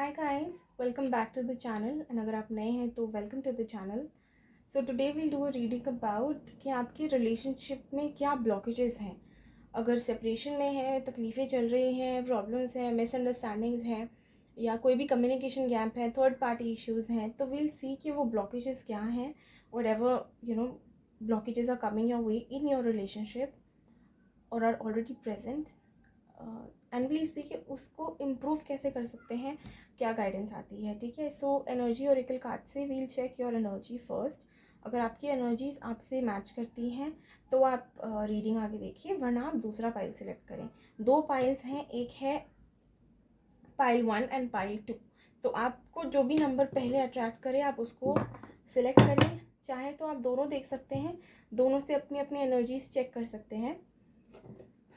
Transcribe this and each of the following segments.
Hi guys, welcome back to the channel and अगर आप नए हैं तो welcome to the channel. So today will do a reading about कि आपके रिलेशनशिप में क्या ब्लॉकेजेस हैं। अगर सेपरेशन में है, तकलीफ़ें चल रही हैं, प्रॉब्लम्स हैं, मिसअंडरस्टैंडिंग्स हैं या कोई भी कम्युनिकेशन गैप है, थर्ड पार्टी इश्यूज़ हैं, तो विल सी कि वो ब्लॉकेजेस क्या हैं। Whatever blockages are coming your way in your relationship और are already present and we'll see कि उसको इम्प्रूव कैसे कर सकते हैं, क्या गाइडेंस आती है। ठीक है, सो एनर्जी ओरेकल कार्ड से we'll check your energy first. अगर आपकी एनर्जीज आपसे मैच करती हैं तो आप रीडिंग आगे देखिए, वरना आप दूसरा पाइल सिलेक्ट करें। दो पाइल्स हैं, एक है पाइल 1 एंड पाइल 2। तो आपको जो भी नंबर पहले अट्रैक्ट करे आप उसको सिलेक्ट करें। चाहे तो आप दोनों देख सकते हैं, दोनों से अपनी अपनी एनर्जीज चेक कर सकते हैं।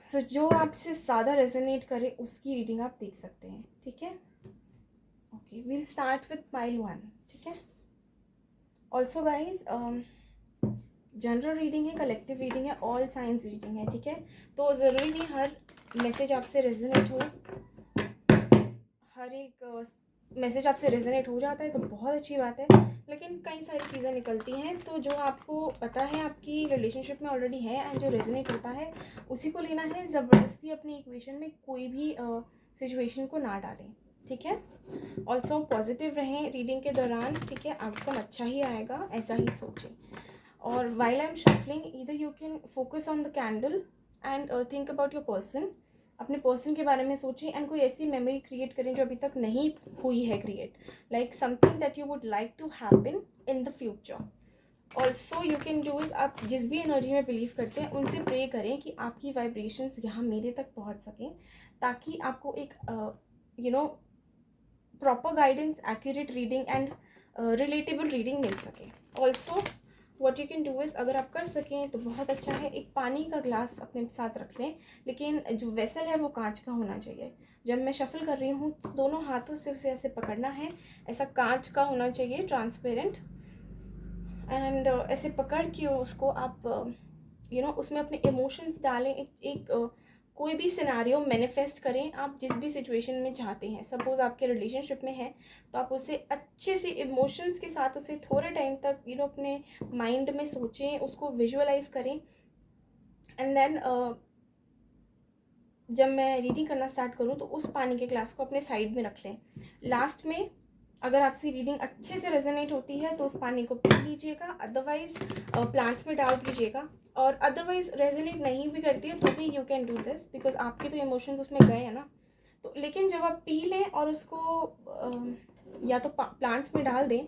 सो जो आपसे ज़्यादा रेजोनेट करे उसकी रीडिंग आप देख सकते हैं। ठीक है, okay, we'll start with pile 1। ठीक है, ऑल्सो गाइज जनरल रीडिंग है, कलेक्टिव रीडिंग है, ऑल साइंस रीडिंग है। ठीक है, तो ज़रूरी नहीं हर मैसेज आपसे रेजोनेट हो, हर एक मैसेज आपसे रेजोनेट हो जाता है तो बहुत अच्छी बात है, लेकिन कई सारी चीज़ें निकलती हैं तो जो आपको पता है आपकी रिलेशनशिप में ऑलरेडी है एंड जो रेजोनेट होता है उसी को लेना है। ज़बरदस्ती अपनी इक्वेशन में कोई भी सिचुएशन को ना डालें। ठीक है, ऑल्सो पॉजिटिव रहें रीडिंग के दौरान। ठीक है, आउटकम अच्छा ही आएगा, ऐसा ही सोचें। और while I am shuffling, either you can focus on the candle and think about your person. अपने पर्सन के बारे में सोचें एंड कोई ऐसी मेमोरी क्रिएट करें जो अभी तक नहीं हुई है create, like something that you would like to happen in the future. Also you can do is, आप जिस भी एनर्जी में बिलीव करते हैं उनसे प्रे करें कि आपकी वाइब्रेशंस यहाँ मेरे तक पहुँच सकें, ताकि आपको एक proper guidance, accurate reading and relatable reading मिल सके। Also what you can do is, अगर आप कर सकें तो बहुत अच्छा है, एक पानी का ग्लास अपने साथ रख लें, लेकिन जो वेसल है वो कांच का होना चाहिए। जब मैं शफल कर रही हूँ तो दोनों हाथों से उसे ऐसे पकड़ना है, ऐसा कांच का होना चाहिए, ट्रांसपेरेंट। एंड ऐसे पकड़ के उसको आप उसमें अपने इमोशंस डालें। कोई भी सिनारियो मैनिफेस्ट करें आप जिस भी सिचुएशन में चाहते हैं। सपोज़ आपके रिलेशनशिप में है तो आप उसे अच्छे से इमोशंस के साथ उसे थोड़े टाइम तक अपने माइंड में सोचें, उसको विजुअलाइज करें। एंड देन जब मैं रीडिंग करना स्टार्ट करूं तो उस पानी के ग्लास को अपने साइड में रख लें। लास्ट में अगर आपसे रीडिंग अच्छे से रेजोनेट होती है तो उस पानी को पी लीजिएगा, अदरवाइज प्लांट्स में डाल दीजिएगा। और अदरवाइज रेजोनेट नहीं भी करती है तो भी you can do this, because आपके तो इमोशंस उसमें गए हैं ना। तो लेकिन जब आप पी लें और उसको या तो प्लांट्स में डाल दें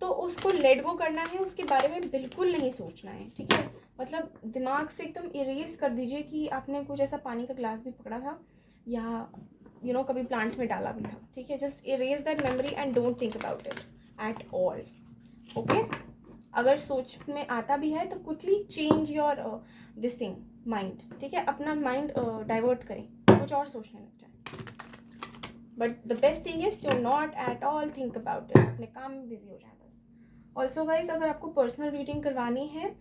तो उसको लेट गो करना है, उसके बारे में बिल्कुल नहीं सोचना है। ठीक है, मतलब दिमाग से एकदम इरेज कर दीजिए कि आपने कुछ ऐसा पानी का ग्लास भी पकड़ा था या कभी प्लांट में डाला भी था। ठीक है, just erase that memory and don't think about it at all. Okay, अगर सोच में आता भी है तो quickly change your this thing mind. ठीक है, अपना माइंड डाइवर्ट करें, कुछ और सोचने लग जाए। But the best thing is to not at all think about it, अपने काम में बिजी हो जाए बस। ऑल्सो गाइज, अगर आपको पर्सनल रीडिंग करवानी है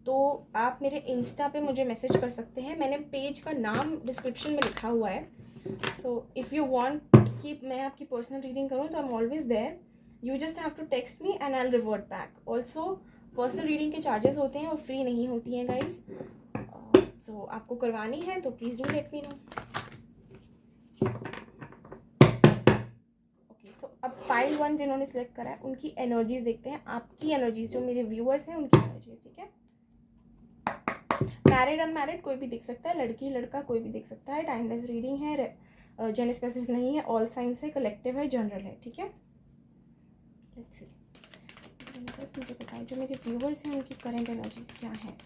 तो आप मेरे इंस्टा पे मुझे मैसेज कर सकते हैं। मैंने पेज का नाम डिस्क्रिप्शन में लिखा हुआ है। सो इफ़ यू वांट कि मैं आपकी पर्सनल रीडिंग करूँ तो I am always there. You just have to text me and I will revert back. Also personal reading के चार्जेस होते हैं, वो फ्री नहीं होती हैं गाइज। सो आपको करवानी है तो please do let me know. Okay, so अब पाइल 1 जिन्होंने सिलेक्ट करा है उनकी एनर्जीज देखते हैं, आपकी एनर्जीज, जो मेरे व्यूअर्स हैं उनकी एनर्जीज। ठीक है, मैरिड अनमैरिड कोई भी देख सकता है, लड़की लड़का कोई भी देख सकता है। टाइमलेस रीडिंग है, जेंडर स्पेसिफिक नहीं है, ऑल साइंस है, कलेक्टिव है, जनरल है। ठीक है, लेट्स सी, बस मुझे बताएं जो मेरे व्यूअर्स हैं उनकी करंट एनर्जीज क्या है,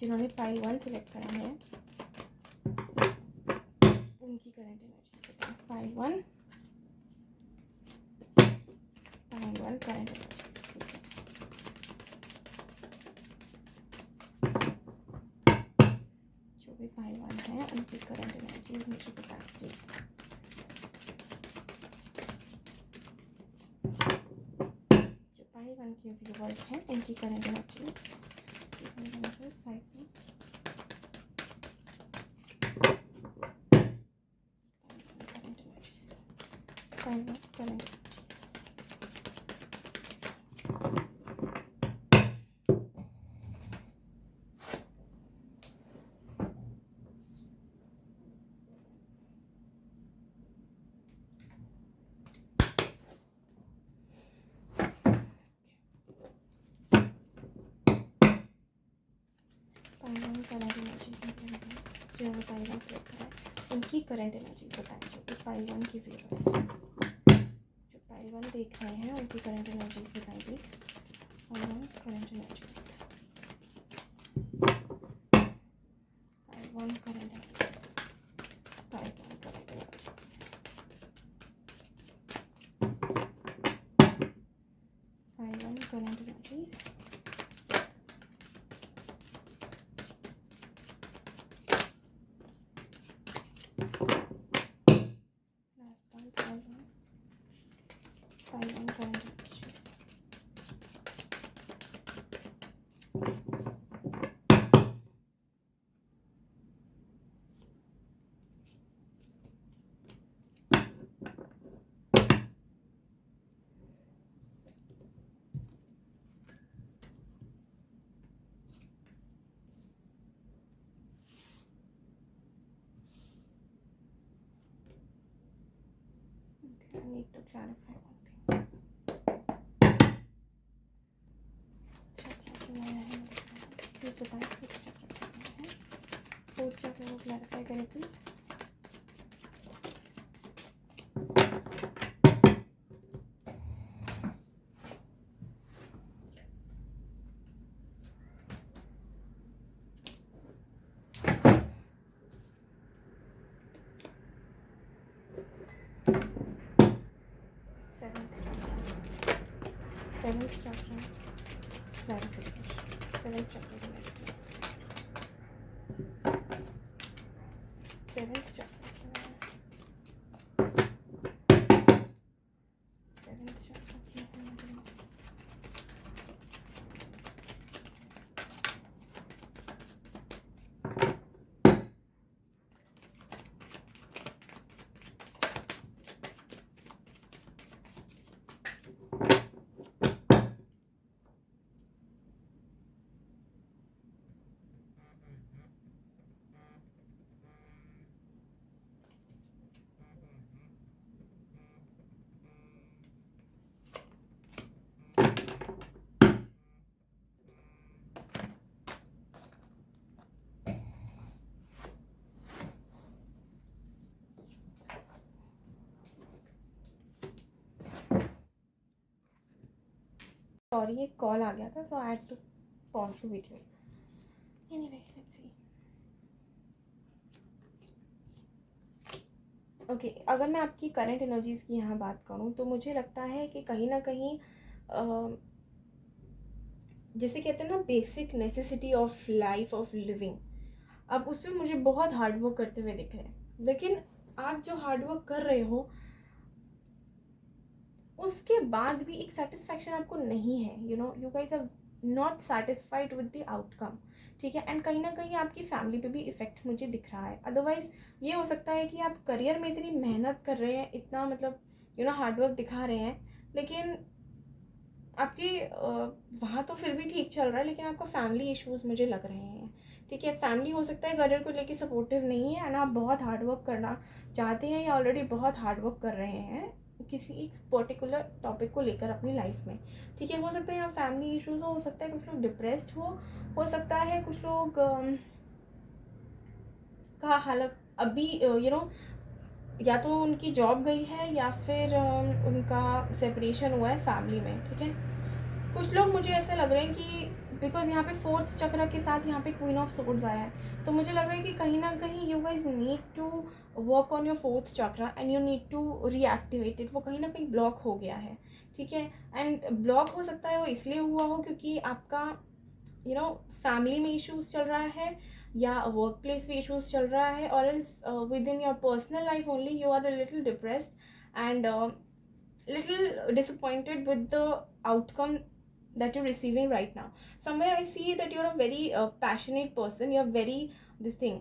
जिन्होंने पाइल 1 सिलेक्ट करा है उनकी करंट एनर्जीज बताएं। Pile 1 current energies. जो भी पाइल 1 है उनकी करंट एनर्जीज मुझे बताएं प्लीज। जो पाइल 1 के व्यूअर्स हैं उनकी करंट एनर्जीज साइड में। Current energies 5 1 current. Five one current energies जो हमें पाइवन से लगता है उनकी करंट एनर्जीज बताएंगे इस पाइवन की फेवर से। जो पाइवन देख रहे हैं उनकी करंट एनर्जीज बताएं please. Five one current energies, five one current energies, five one current energies, five one current energies. Five one current energies. Okay, I need to clarify one thing. Please बताएं फोर्थ चक्र क्या है। फोर्थ चक्र को क्लैरिफाई करें please. Seventh chakra clarification. Seventh chakra seventh chakra seventh chakra की sorry एक call आ गया था so I had to pause the video. Anyway let's see. Okay, अगर मैं आपकी करंट एनर्जीज़ की यहाँ बात करूँ तो मुझे लगता है कि कहीं ना कहीं जैसे कहते हैं ना basic necessity of life of living, आप उस पर मुझे बहुत हार्ड वर्क करते हुए दिख रहे हैं। लेकिन आप जो हार्ड वर्क कर रहे हो उसके बाद भी एक सेटिस्फैक्शन आपको नहीं है। You guys are not satisfied with the outcome, ठीक है। एंड कहीं ना कहीं आपकी फैमिली पे भी इफेक्ट मुझे दिख रहा है। अदरवाइज ये हो सकता है कि आप करियर में इतनी मेहनत कर रहे हैं, इतना मतलब हार्डवर्क दिखा रहे हैं, लेकिन आपकी वहाँ तो फिर भी ठीक चल रहा है, लेकिन आपका फैमिली इश्यूज मुझे लग रहे हैं, ठीक है। फैमिली हो सकता है करियर को लेके सपोर्टिव नहीं है एंड आप बहुत हार्डवर्क करना चाहते हैं या ऑलरेडी बहुत हार्डवर्क कर रहे हैं किसी एक पर्टिकुलर टॉपिक को लेकर अपनी लाइफ में, ठीक है। हो सकता है यहाँ फैमिली इश्यूज हो सकता है कुछ लोग डिप्रेस्ड हो सकता है कुछ लोग का हालत अभी या तो उनकी जॉब गई है या फिर उनका सेपरेशन हुआ है फैमिली में, ठीक है। कुछ लोग मुझे ऐसे लग रहे हैं कि बिकॉज यहाँ पे फोर्थ चक्र के साथ यहाँ पे क्वीन ऑफ सोर्ड्स आया है, तो मुझे लग रहा है कि कहीं ना कहीं you guys need to work on your fourth chakra and you need to reactivate it. वो कहीं ना कहीं ब्लॉक हो गया है, ठीक है। एंड ब्लॉक हो सकता है वो इसलिए हुआ हो क्योंकि आपका फैमिली में इश्यूज चल रहा है या वर्क प्लेस में इश्यूज चल रहा है, और else within your personal life only you are a little depressed and little disappointed with the outcome that you're receiving right now. Somewhere I see that you're a very passionate person, you're very this thing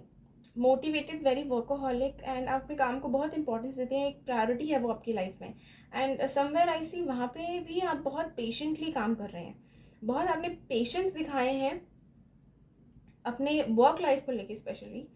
motivated, very workaholic, and आप अपने काम को बहुत importance देते हैं, एक priority है वो आपकी लाइफ में। एंड समवेयर आई सी वहाँ पे भी आप बहुत पेशेंटली काम कर रहे हैं, बहुत आपने पेशेंस दिखाए हैं अपने वर्क लाइफ को लेके स्पेशली।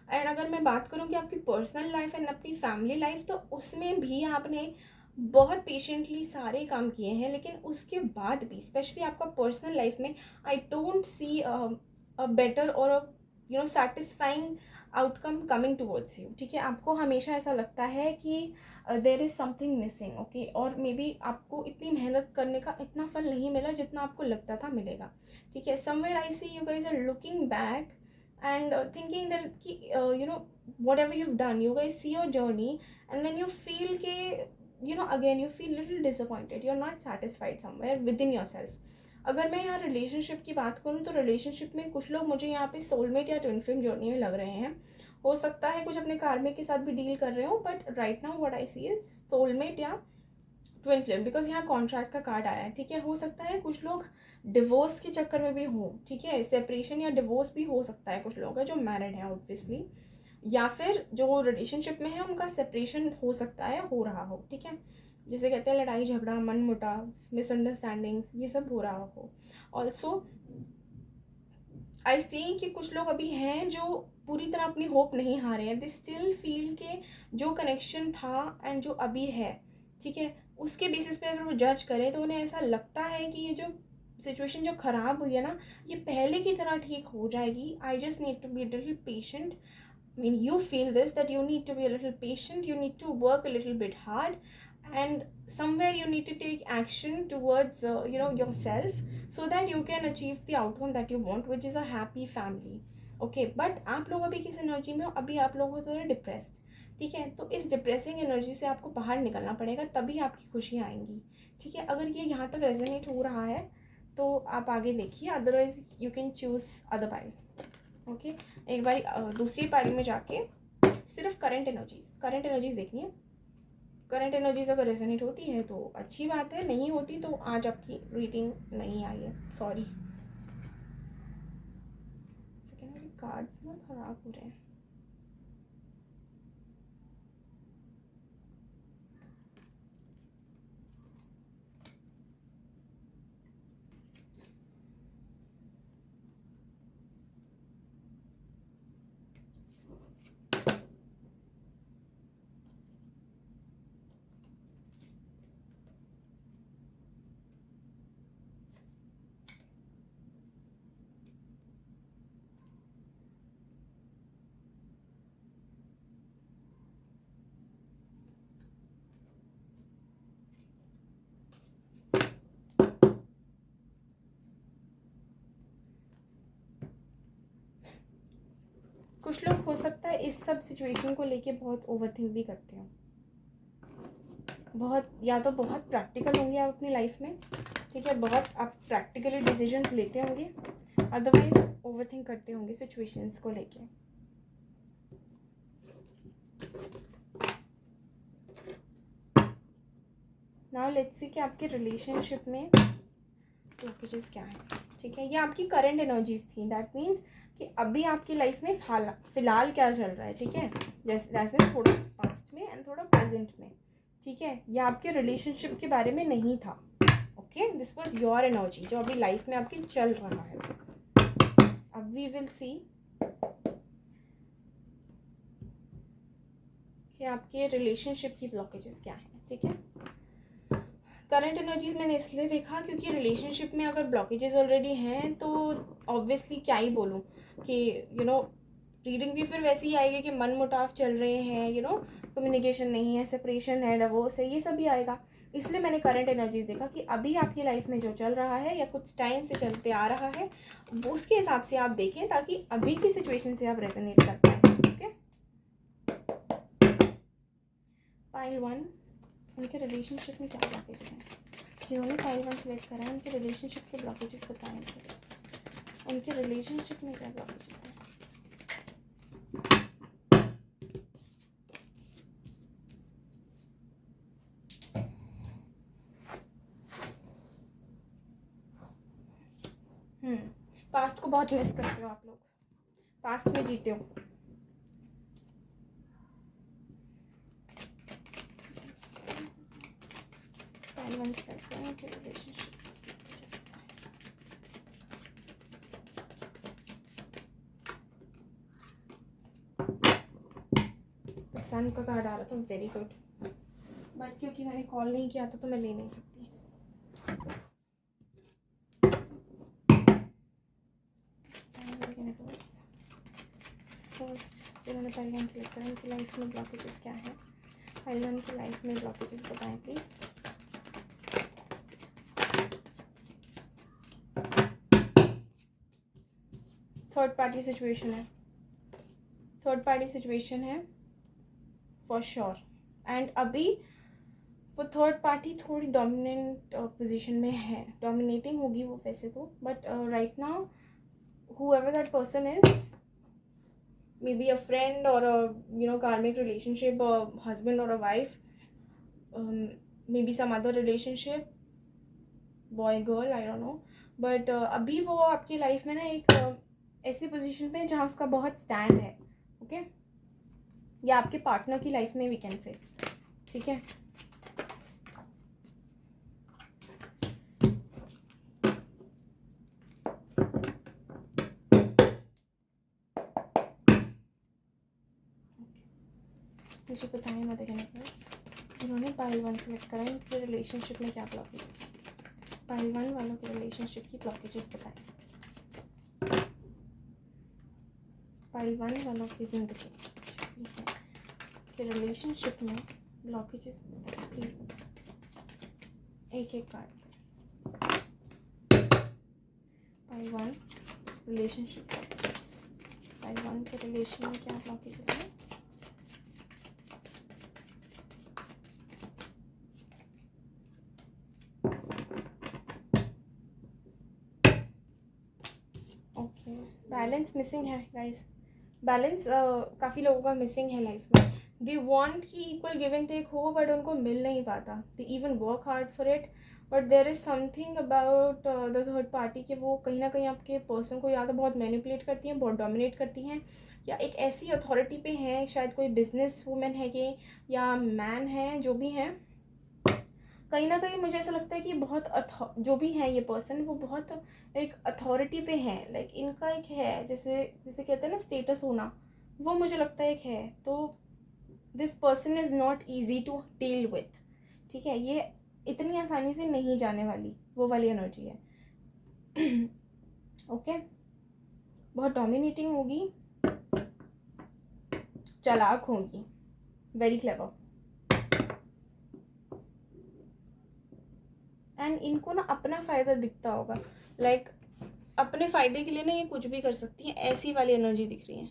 एंड अगर मैं बात करूँ कि आपकी पर्सनल लाइफ एंड अपनी फैमिली लाइफ, तो उसमें भी आपने बहुत पेशेंटली सारे काम किए हैं, लेकिन उसके बाद भी स्पेशली आपका पर्सनल लाइफ में I don't see a better और satisfying outcome coming towards you. ठीक है, आपको हमेशा ऐसा लगता है कि there is something missing, okay, और मे बी आपको इतनी मेहनत करने का इतना फल नहीं मिला जितना आपको लगता था मिलेगा। ठीक है, somewhere I see you guys are looking back and thinking that ki, whatever you've done, you guys see your journey and then you feel ke, again you feel little disappointed, you're not satisfied somewhere within yourself। अगर मैं यहाँ relationship की बात करूँ तो relationship में कुछ लोग मुझे यहाँ पे सोलमेट या ट्विन फ्लेम जर्नी में लग रहे हैं। हो सकता है कुछ अपने कार्मिक के साथ भी डील कर रहे हो, but right now what I see is soulmate या ट्विन फ्लेम, बिकॉज यहाँ कॉन्ट्रैक्ट का कार्ड आया है। ठीक है, हो सकता है कुछ लोग डिवोर्स के चक्कर में भी हों। ठीक है, सेपरेशन या डिवोर्स भी हो सकता है कुछ लोगों का जो मैरिड है ऑब्वियसली, या फिर जो रिलेशनशिप में है उनका सेपरेशन हो सकता है, हो रहा हो। ठीक है, जिसे कहते हैं लड़ाई झगड़ा, मन मुटाव, मिसअंडरस्टैंडिंग्स, ये सब हो रहा हो। ऑल्सो आई सी कि कुछ लोग अभी हैं जो पूरी तरह अपनी होप नहीं हारे हैं, दे स्टिल फील के जो कनेक्शन था एंड जो अभी है, ठीक है, उसके बेसिस पे अगर वो जज करें तो उन्हें ऐसा लगता है कि ये जो सिचुएशन जो ख़राब हुई है ना, ये पहले की तरह ठीक हो जाएगी। I just need to be a little patient. I mean, you feel this, that you need to be a little patient, you need to work a little bit hard, and somewhere you need to take action towards yourself, so that you can achieve the outcome that you want, which is a happy family। okay, but आप लोग अभी किस energy में हो? अभी आप लोग हो थोड़े डिप्रेस्ड। ठीक है, तो इस डिप्रेसिंग एनर्जी से आपको बाहर निकलना पड़ेगा, तभी आपकी खुशियाँ आएंगी। ठीक है, अगर ये यहाँ तक रेजोनेट हो रहा है तो आप आगे देखिए, otherwise you can choose other pile. Okay, एक बार दूसरी पारी में जाके सिर्फ करंट एनर्जीज देखनी है। करंट एनर्जीज अगर रेजोनेट होती है तो अच्छी बात है, नहीं होती तो आज आपकी रीडिंग नहीं आई है, सॉरी। सेकेंडरी कार्ड्स ना खराब हो रहे हैं। कुछ लोग हो सकता है इस सब सिचुएशन को लेके बहुत ओवरथिंक भी करते हो, बहुत, या तो बहुत प्रैक्टिकल होंगे आप अपनी लाइफ में। ठीक है, बहुत आप प्रैक्टिकली डिसीजंस लेते होंगे, अदरवाइज ओवरथिंक करते होंगे सिचुएशंस को लेके। नाउ लेट्स सी कि आपके रिलेशनशिप में ब्लॉकेजेस क्या है। ठीक है, ये आपकी करंट एनर्जीज थी, दैट मीन्स कि अभी आपकी लाइफ में फिलहाल क्या चल रहा है। ठीक है, जैसे थोड़ा पास्ट में एंड थोड़ा प्रेजेंट में। ठीक है, ये आपके रिलेशनशिप के बारे में नहीं था। Okay, this was your energy जो अभी लाइफ में आपकी चल रहा है। अब वी विल सी कि आपके रिलेशनशिप की ब्लॉकेजेस क्या हैं। ठीक है, करंट एनर्जीज मैंने इसलिए देखा क्योंकि रिलेशनशिप में अगर ब्लॉकेजेस ऑलरेडी हैं तो ऑब्वियसली क्या ही बोलूँ कि रीडिंग भी फिर वैसे ही आएगी कि मन मुटाव चल रहे हैं, कम्युनिकेशन नहीं है, सेपरेशन है, डिवोर्स है, ये सब भी आएगा। इसलिए मैंने करंट एनर्जीज देखा कि अभी आपकी लाइफ में जो चल रहा है या कुछ टाइम से चलते आ रहा है वो उसके हिसाब से आप देखें, ताकि अभी की सिचुएशन से आप रेजोनेट कर पाए। ओके, पाइल 1, उनके रिलेशनशिप में क्या ब्लॉकेजेस हैं? जिन्होंने पाइल 1 सेलेक्ट करा है उनके रिलेशनशिप के ब्लॉकेजेस बताएं। उनके रिलेशनशिप में क्या ब्लॉकेजेस हैं? पास्ट को बहुत मिस करते हो आप लोग, पास्ट में जीते हो। पाइल वन सेलेक्ट करें कि रिलेशनशिप सन का कार्ड आ रहा था, वेरी गुड, बट क्योंकि मैंने कॉल नहीं किया था तो मैं ले नहीं सकती। फर्स्ट जिन्होंने पाइल वन सेलेक्ट करा उनकी लाइफ में ब्लॉकेजेस क्या है? पाइल वन की लाइफ में ब्लॉकेजेस बताएं प्लीज़। थर्ड पार्टी सिचुएशन है, थर्ड पार्टी सिचुएशन है फॉर श्योर। एंड अभी वो थर्ड पार्टी थोड़ी डोमिनेंट पोजीशन में है, डोमिनेटिंग होगी वो वैसे तो, but right now whoever that person is, maybe a friend or a karmic relationship, a husband or a wife, maybe some other relationship, boy girl, I don't know, but अभी वो आपकी life में ना एक ऐसी पोजीशन पे है जहाँ उसका बहुत स्टैंड है, ओके, या आपके पार्टनर की लाइफ में वी कैन से, ठीक है। मुझे बताएं मदर यूनिवर्स, उन्होंने पाइल वन सेलेक्ट करा, इनके रिलेशनशिप में क्या ब्लॉकेजेस हैं? पाइल वन वालों के रिलेशनशिप की ब्लॉकेजेस बताएं। पाइल वन वालों की ज़िंदगी के रिलेशनशिप में ब्लॉकेजेस बताएं प्लीज़, बताएं एक एक card. Pile one relationship blockages, pile one के रिलेशन में क्या ब्लॉकेजेस हैं? बैलेंस मिसिंग है गाइस, बैलेंस काफ़ी लोगों का मिसिंग है लाइफ में। दे वांट कि इक्वल गिव एंड टेक हो, बट उनको मिल नहीं पाता। They even work hard for it, but there is something about the third party कि वो कहीं ना कहीं आपके पर्सन को या तो बहुत मैनिपुलेट करती हैं, बहुत डोमिनेट करती हैं, या एक ऐसी अथॉरिटी पे हैं, शायद कोई बिजनेस वूमेन है ये या मैन है, जो भी हैं, कहीं ना कहीं मुझे ऐसा लगता है कि बहुत जो भी है ये पर्सन वो बहुत एक अथॉरिटी पे है, लाइक इनका एक है, जैसे जैसे कहते हैं ना स्टेटस होना, वो मुझे लगता है एक है। तो this person is not easy to deal with, ठीक है, ये इतनी आसानी से नहीं जाने वाली, वो वाली एनर्जी है। ओके बहुत डोमिनेटिंग होगी, चालाक होगी, वेरी क्लेवर, एंड इनको ना अपना फ़ायदा दिखता होगा, लाइक अपने फ़ायदे के लिए ना ये कुछ भी कर सकती हैं, ऐसी वाली एनर्जी दिख रही है।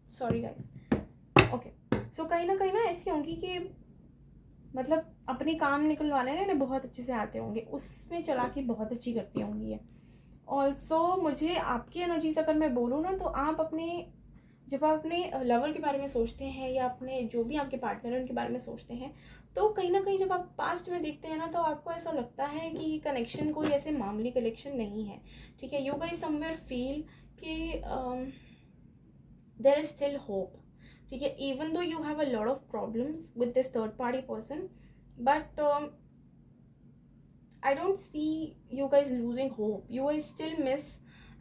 सॉरी गाइस, ओके, सो कहीं ना ऐसी होंगी कि मतलब अपने काम निकलवाने ना इन्हें बहुत अच्छे से आते होंगे, उसमें चालाकी बहुत अच्छी करती होंगी ये। ऑल्सो मुझे आपकी एनर्जीज अगर मैं बोलूँ ना, तो आप अपने जब आप अपने लवर के बारे में सोचते हैं या अपने जो भी आपके पार्टनर हैं उनके बारे में सोचते हैं, तो कहीं ना कहीं जब आप पास्ट में देखते हैं ना, तो आपको ऐसा लगता है कि कनेक्शन कोई ऐसे मामूली कनेक्शन नहीं है, ठीक है। यू गाइस समवेयर फील कि देयर इज स्टिल होप, ठीक है, even though you have a lot of problems with this third party person, but I don't see you guys losing hope. You guys still miss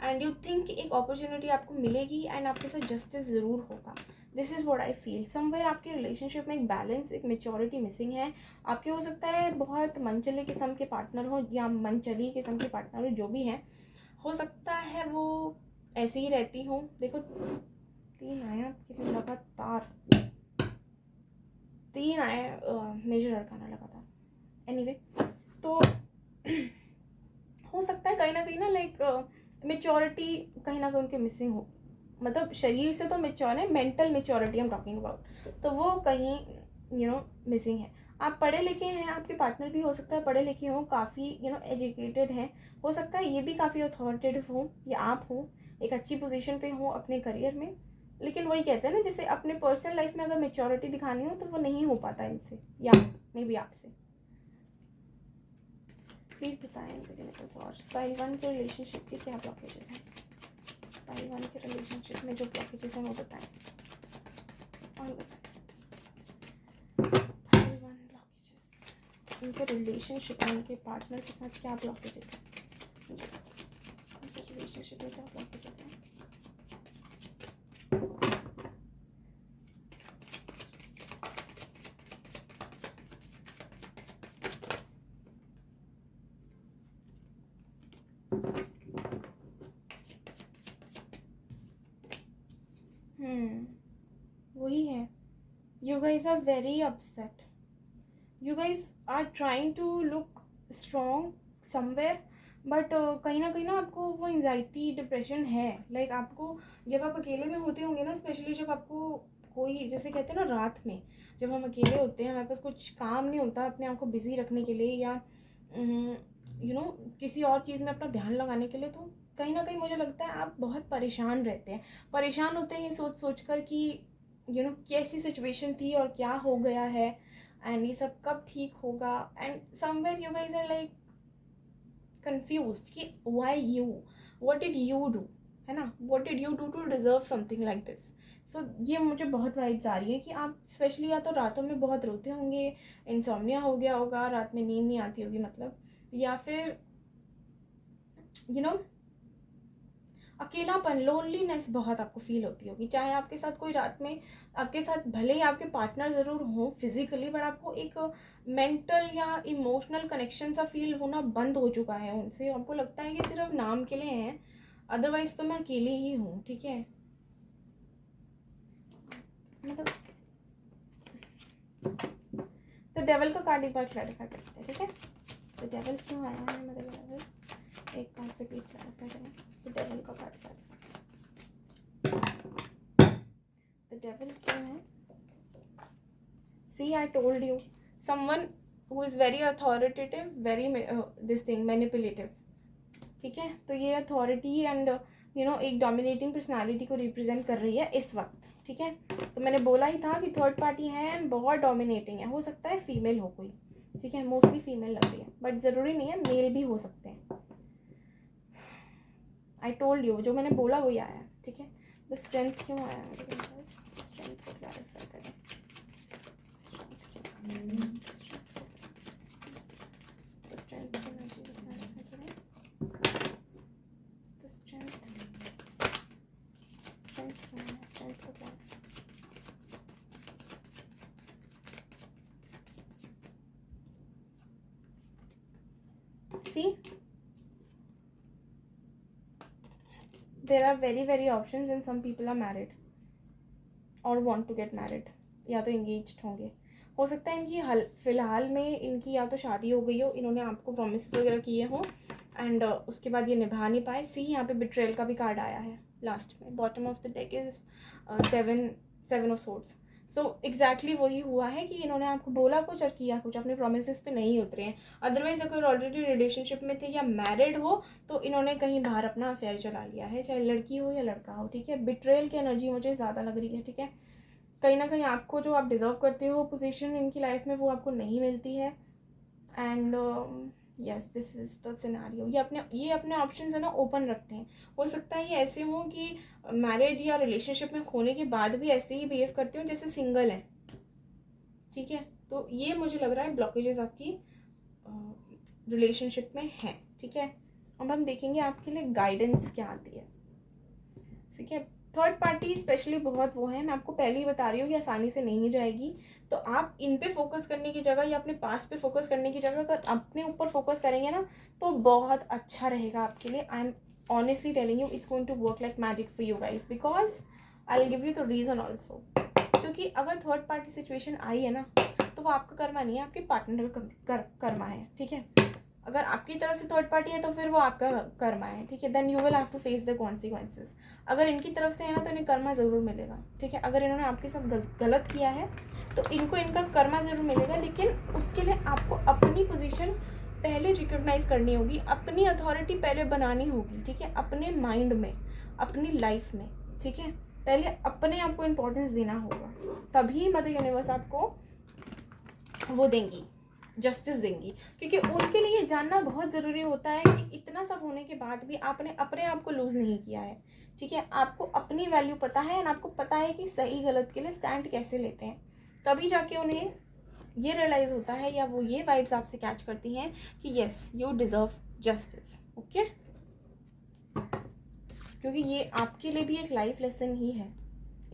and you think एक opportunity आपको मिलेगी and आपके साथ justice ज़रूर होगा. This is what I feel. Somewhere आपके relationship में एक balance, एक maturity missing है. आपके हो सकता है बहुत मनचले किस्म के पार्टनर हो या मनचली किस्म के पार्टनर हो, जो भी हैं, हो सकता है वो ऐसे ही रहती हो। देखो 3 आए आपके लिए लगातार, 3 आए मेजर अरकाना लगातार। एनीवे तो हो सकता है कहीं ना लाइक मेच्योरिटी कहीं ना कहीं उनके मिसिंग हो, मतलब शरीर से तो मेच्योर है, mental maturity I am talking about, तो वो कहीं मिसिंग है। आप पढ़े लिखे हैं, आपके पार्टनर भी हो सकता है पढ़े लिखे हों, काफ़ी एजुकेटेड हैं, हो सकता है ये भी काफ़ी अथॉरिटेटिव हों या आप हों, एक अच्छी पोजीशन पे हों अपने करियर में, लेकिन वही कहते हैं ना, जैसे अपने पर्सनल लाइफ में अगर मेच्योरिटी दिखानी हो तो वो नहीं हो पाता इनसे या मे बी आपसे। प्लीज़ बताएं यूनिवर्स। और पाइल 1 के रिलेशनशिप के क्या ब्लॉकेजेस हैं? पाइल 1 के रिलेशनशिप में जो ब्लॉकेजेस हैं वो बताएं और बताएं। पाइल 1 ब्लॉकेजेस, उनके रिलेशनशिप में उनके पार्टनर के साथ क्या ब्लॉकेजेस हैं? उनके रिलेशनशिप में क्या ब्लॉकेजेस हैं? वही है, you guys are very upset, you guys are trying to look strong somewhere, but कहीं ना आपको वो एंजाइटी डिप्रेशन है। लाइक आपको जब आप अकेले में होते होंगे ना, स्पेशली जब आपको कोई, जैसे कहते हैं ना रात में जब हम अकेले होते हैं, हमारे पास कुछ काम नहीं होता अपने आप को बिजी रखने के लिए या किसी और चीज़ में अपना ध्यान लगाने के लिए, तो कहीं ना कहीं मुझे लगता है आप बहुत परेशान रहते हैं। परेशान होते हैं ये सोच कर कि कैसी सिचुएशन थी और क्या हो गया है एंड ये सब कब ठीक होगा, and somewhere you guys are like confused कि why you, what did you do, है ना, what did you do to deserve something like this. So ये मुझे बहुत वाइब्स आ रही है कि आप स्पेशली या तो रातों में बहुत रोते होंगे, इंसोम्निया हो गया होगा, रात में नींद नहीं आती होगी मतलब, या फिर अकेलापन, लोनलीनेस बहुत आपको फील होती होगी। चाहे आपके साथ कोई रात में, आपके साथ भले ही आपके पार्टनर ज़रूर हो फिजिकली, बट आपको एक मेंटल या इमोशनल कनेक्शन सा फील होना बंद हो चुका है उनसे। आपको लगता है कि सिर्फ नाम के लिए हैं, अदरवाइज तो मैं अकेली ही हूँ, ठीक है। मतलब तो डेविल का कार्ड एक बार क्लैरिफाई करते हैं, ठीक है। तो डेविल क्यों आया है मेरे यूनिवर्स, एक कार्ड से प्लीज क्लैरिफाई करें। तो डेविल का कार्ड क्लैरिफाई, तो डेविल क्यों है? See I told you, someone who is very authoritative, very this thing manipulative, ठीक है। तो ये अथॉरिटी एंड एक डोमिनेटिंग पर्सनालिटी को रिप्रेजेंट कर रही है इस वक्त, ठीक है। तो मैंने बोला ही था कि थर्ड पार्टी है एंड बहुत डोमिनेटिंग है। हो सकता है फीमेल हो कोई, ठीक है, मोस्टली फीमेल लग रही है, बट ज़रूरी नहीं है, मेल भी हो सकते हैं। आई टोल्ड यू, जो मैंने बोला वही आया, ठीक है। द स्ट्रेंथ क्यों आया मेरे पास? स्ट्रेंथ को क्लैरिफाई करें, स्ट्रेंथ क्यों, स्ट्रेंथ की एनर्जी को क्लैरिफाई करें। द स्ट्रेंथ क्यों है? स्ट्रेंथ को clarify, see there are very options and some people are married or want to get married, या तो engaged होंगे। हो सकता है इनकी फ़िलहाल में इनकी या तो शादी हो गई हो, इन्होंने आपको प्रॉमिस वगैरह किए हो एंड उसके बाद ये निभा नहीं पाए। सी यहाँ पे बिट्रेयल का भी कार्ड आया है लास्ट में। Bottom of the deck is seven of swords. So exactly वही हुआ है कि इन्होंने आपको बोला कुछ और किया कुछ, अपने प्रोमिस पे नहीं उतरे हैं। अदरवाइज अगर ऑलरेडी रिलेशनशिप में थे या मैरिड हो तो इन्होंने कहीं बाहर अपना अफेयर चला लिया है, चाहे लड़की हो या लड़का हो, ठीक है। बिट्रेयल की एनर्जी मुझे ज़्यादा लग रही है, ठीक है। कहीं ना कहीं आपको जो आप डिज़र्व करते हो पोजीशन इनकी लाइफ में वो आपको नहीं मिलती है and yes this is the scenario. ये अपने ऑप्शंस है ना ओपन रखते हैं। हो सकता है ये ऐसे हों कि मैरिड या रिलेशनशिप में होने के बाद भी ऐसे ही बिहेव करते हो जैसे सिंगल हैं, ठीक है। तो ये मुझे लग रहा है ब्लॉकेजेस आपकी रिलेशनशिप में हैं, ठीक है। अब हम देखेंगे आपके लिए गाइडेंस क्या आती है, ठीक है। थर्ड पार्टी स्पेशली बहुत वो है, मैं आपको पहले ही बता रही हूँ कि आसानी से नहीं जाएगी। तो आप इन पे फोकस करने की जगह या अपने पास पे फोकस करने की जगह अगर अपने ऊपर फोकस करेंगे ना तो बहुत अच्छा रहेगा आपके लिए। I am honestly telling you it's going to work like magic for you guys, because I will give you the reason also. क्योंकि अगर थर्ड पार्टी सिचुएशन आई है ना तो वो आपका कर्मा नहीं है, आपके पार्टनर का कर्मा है, ठीक है। अगर आपकी तरफ से थर्ड पार्टी है तो फिर वो आपका कर्मा है, ठीक है। Then you will have to face the consequences. अगर इनकी तरफ से है ना तो इन्हें कर्मा ज़रूर मिलेगा, ठीक है। अगर इन्होंने आपके साथ गलत किया है तो इनको इनका कर्मा ज़रूर मिलेगा, लेकिन उसके लिए आपको अपनी पोजीशन पहले रिकॉग्नाइज करनी होगी, अपनी अथॉरिटी पहले बनानी होगी, ठीक है। अपने माइंड में, अपनी लाइफ में, ठीक है। पहले अपने आप को इम्पोर्टेंस देना होगा, तभी मदर यूनिवर्स आपको वो देंगी, जस्टिस देंगी, क्योंकि उनके लिए जानना बहुत ज़रूरी होता है कि इतना सब होने के बाद भी आपने अपने आप को लूज़ नहीं किया है, ठीक है। आपको अपनी वैल्यू पता है एंड आपको पता है कि सही गलत के लिए स्टैंड कैसे लेते हैं, तभी जाके उन्हें ये रियलाइज़ होता है या वो ये वाइब्स आपसे कैच करती हैं कि yes you deserve justice, okay. क्योंकि ये आपके लिए भी एक लाइफ लेसन ही है,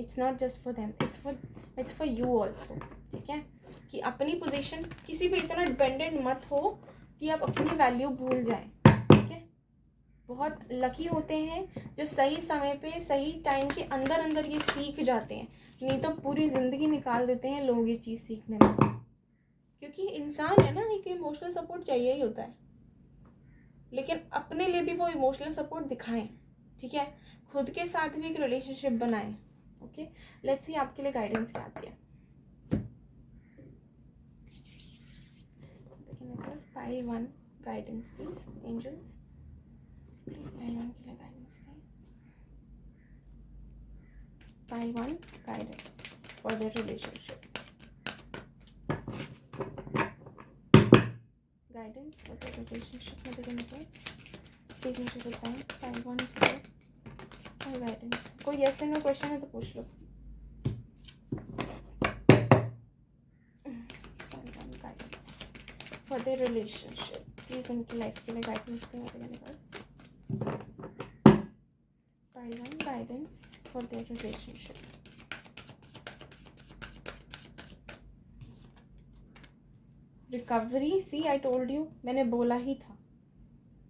it's not just for them, it's for you also, ठीक है। कि अपनी पोजीशन किसी पे इतना डिपेंडेंट मत हो कि आप अपनी वैल्यू भूल जाएं, ठीक है। बहुत लकी होते हैं जो सही समय पे सही टाइम के अंदर अंदर ये सीख जाते हैं, नहीं तो पूरी ज़िंदगी निकाल देते हैं लोग ये चीज़ सीखने में, क्योंकि इंसान है ना, एक इमोशनल सपोर्ट चाहिए ही होता है, लेकिन अपने लिए भी वो इमोशनल सपोर्ट दिखाएं, ठीक है। खुद के साथ भी एक रिलेशनशिप बनाएं, ओके। लेट्स सी आपके लिए गाइडेंस क्या आती है। Pile 1 guidance please, angels please pile 1 के लिए गाइडेंस दें। Pile 1 guidance for their relationship, guidance for their relationship में देने प्लीज मुझे बताएं। पाइल 1 के लिए गाइडेंस, कोई यस एंड नो क्वेश्चन है तो पूछ लो। फॉर देयर रिलेशनशिप प्लीज उनकी लाइफ के लिए गाइडेंस दें मेरे पास। Pile 1 guidance for their relationship. Recovery, see I told you, मैंने बोला ही था,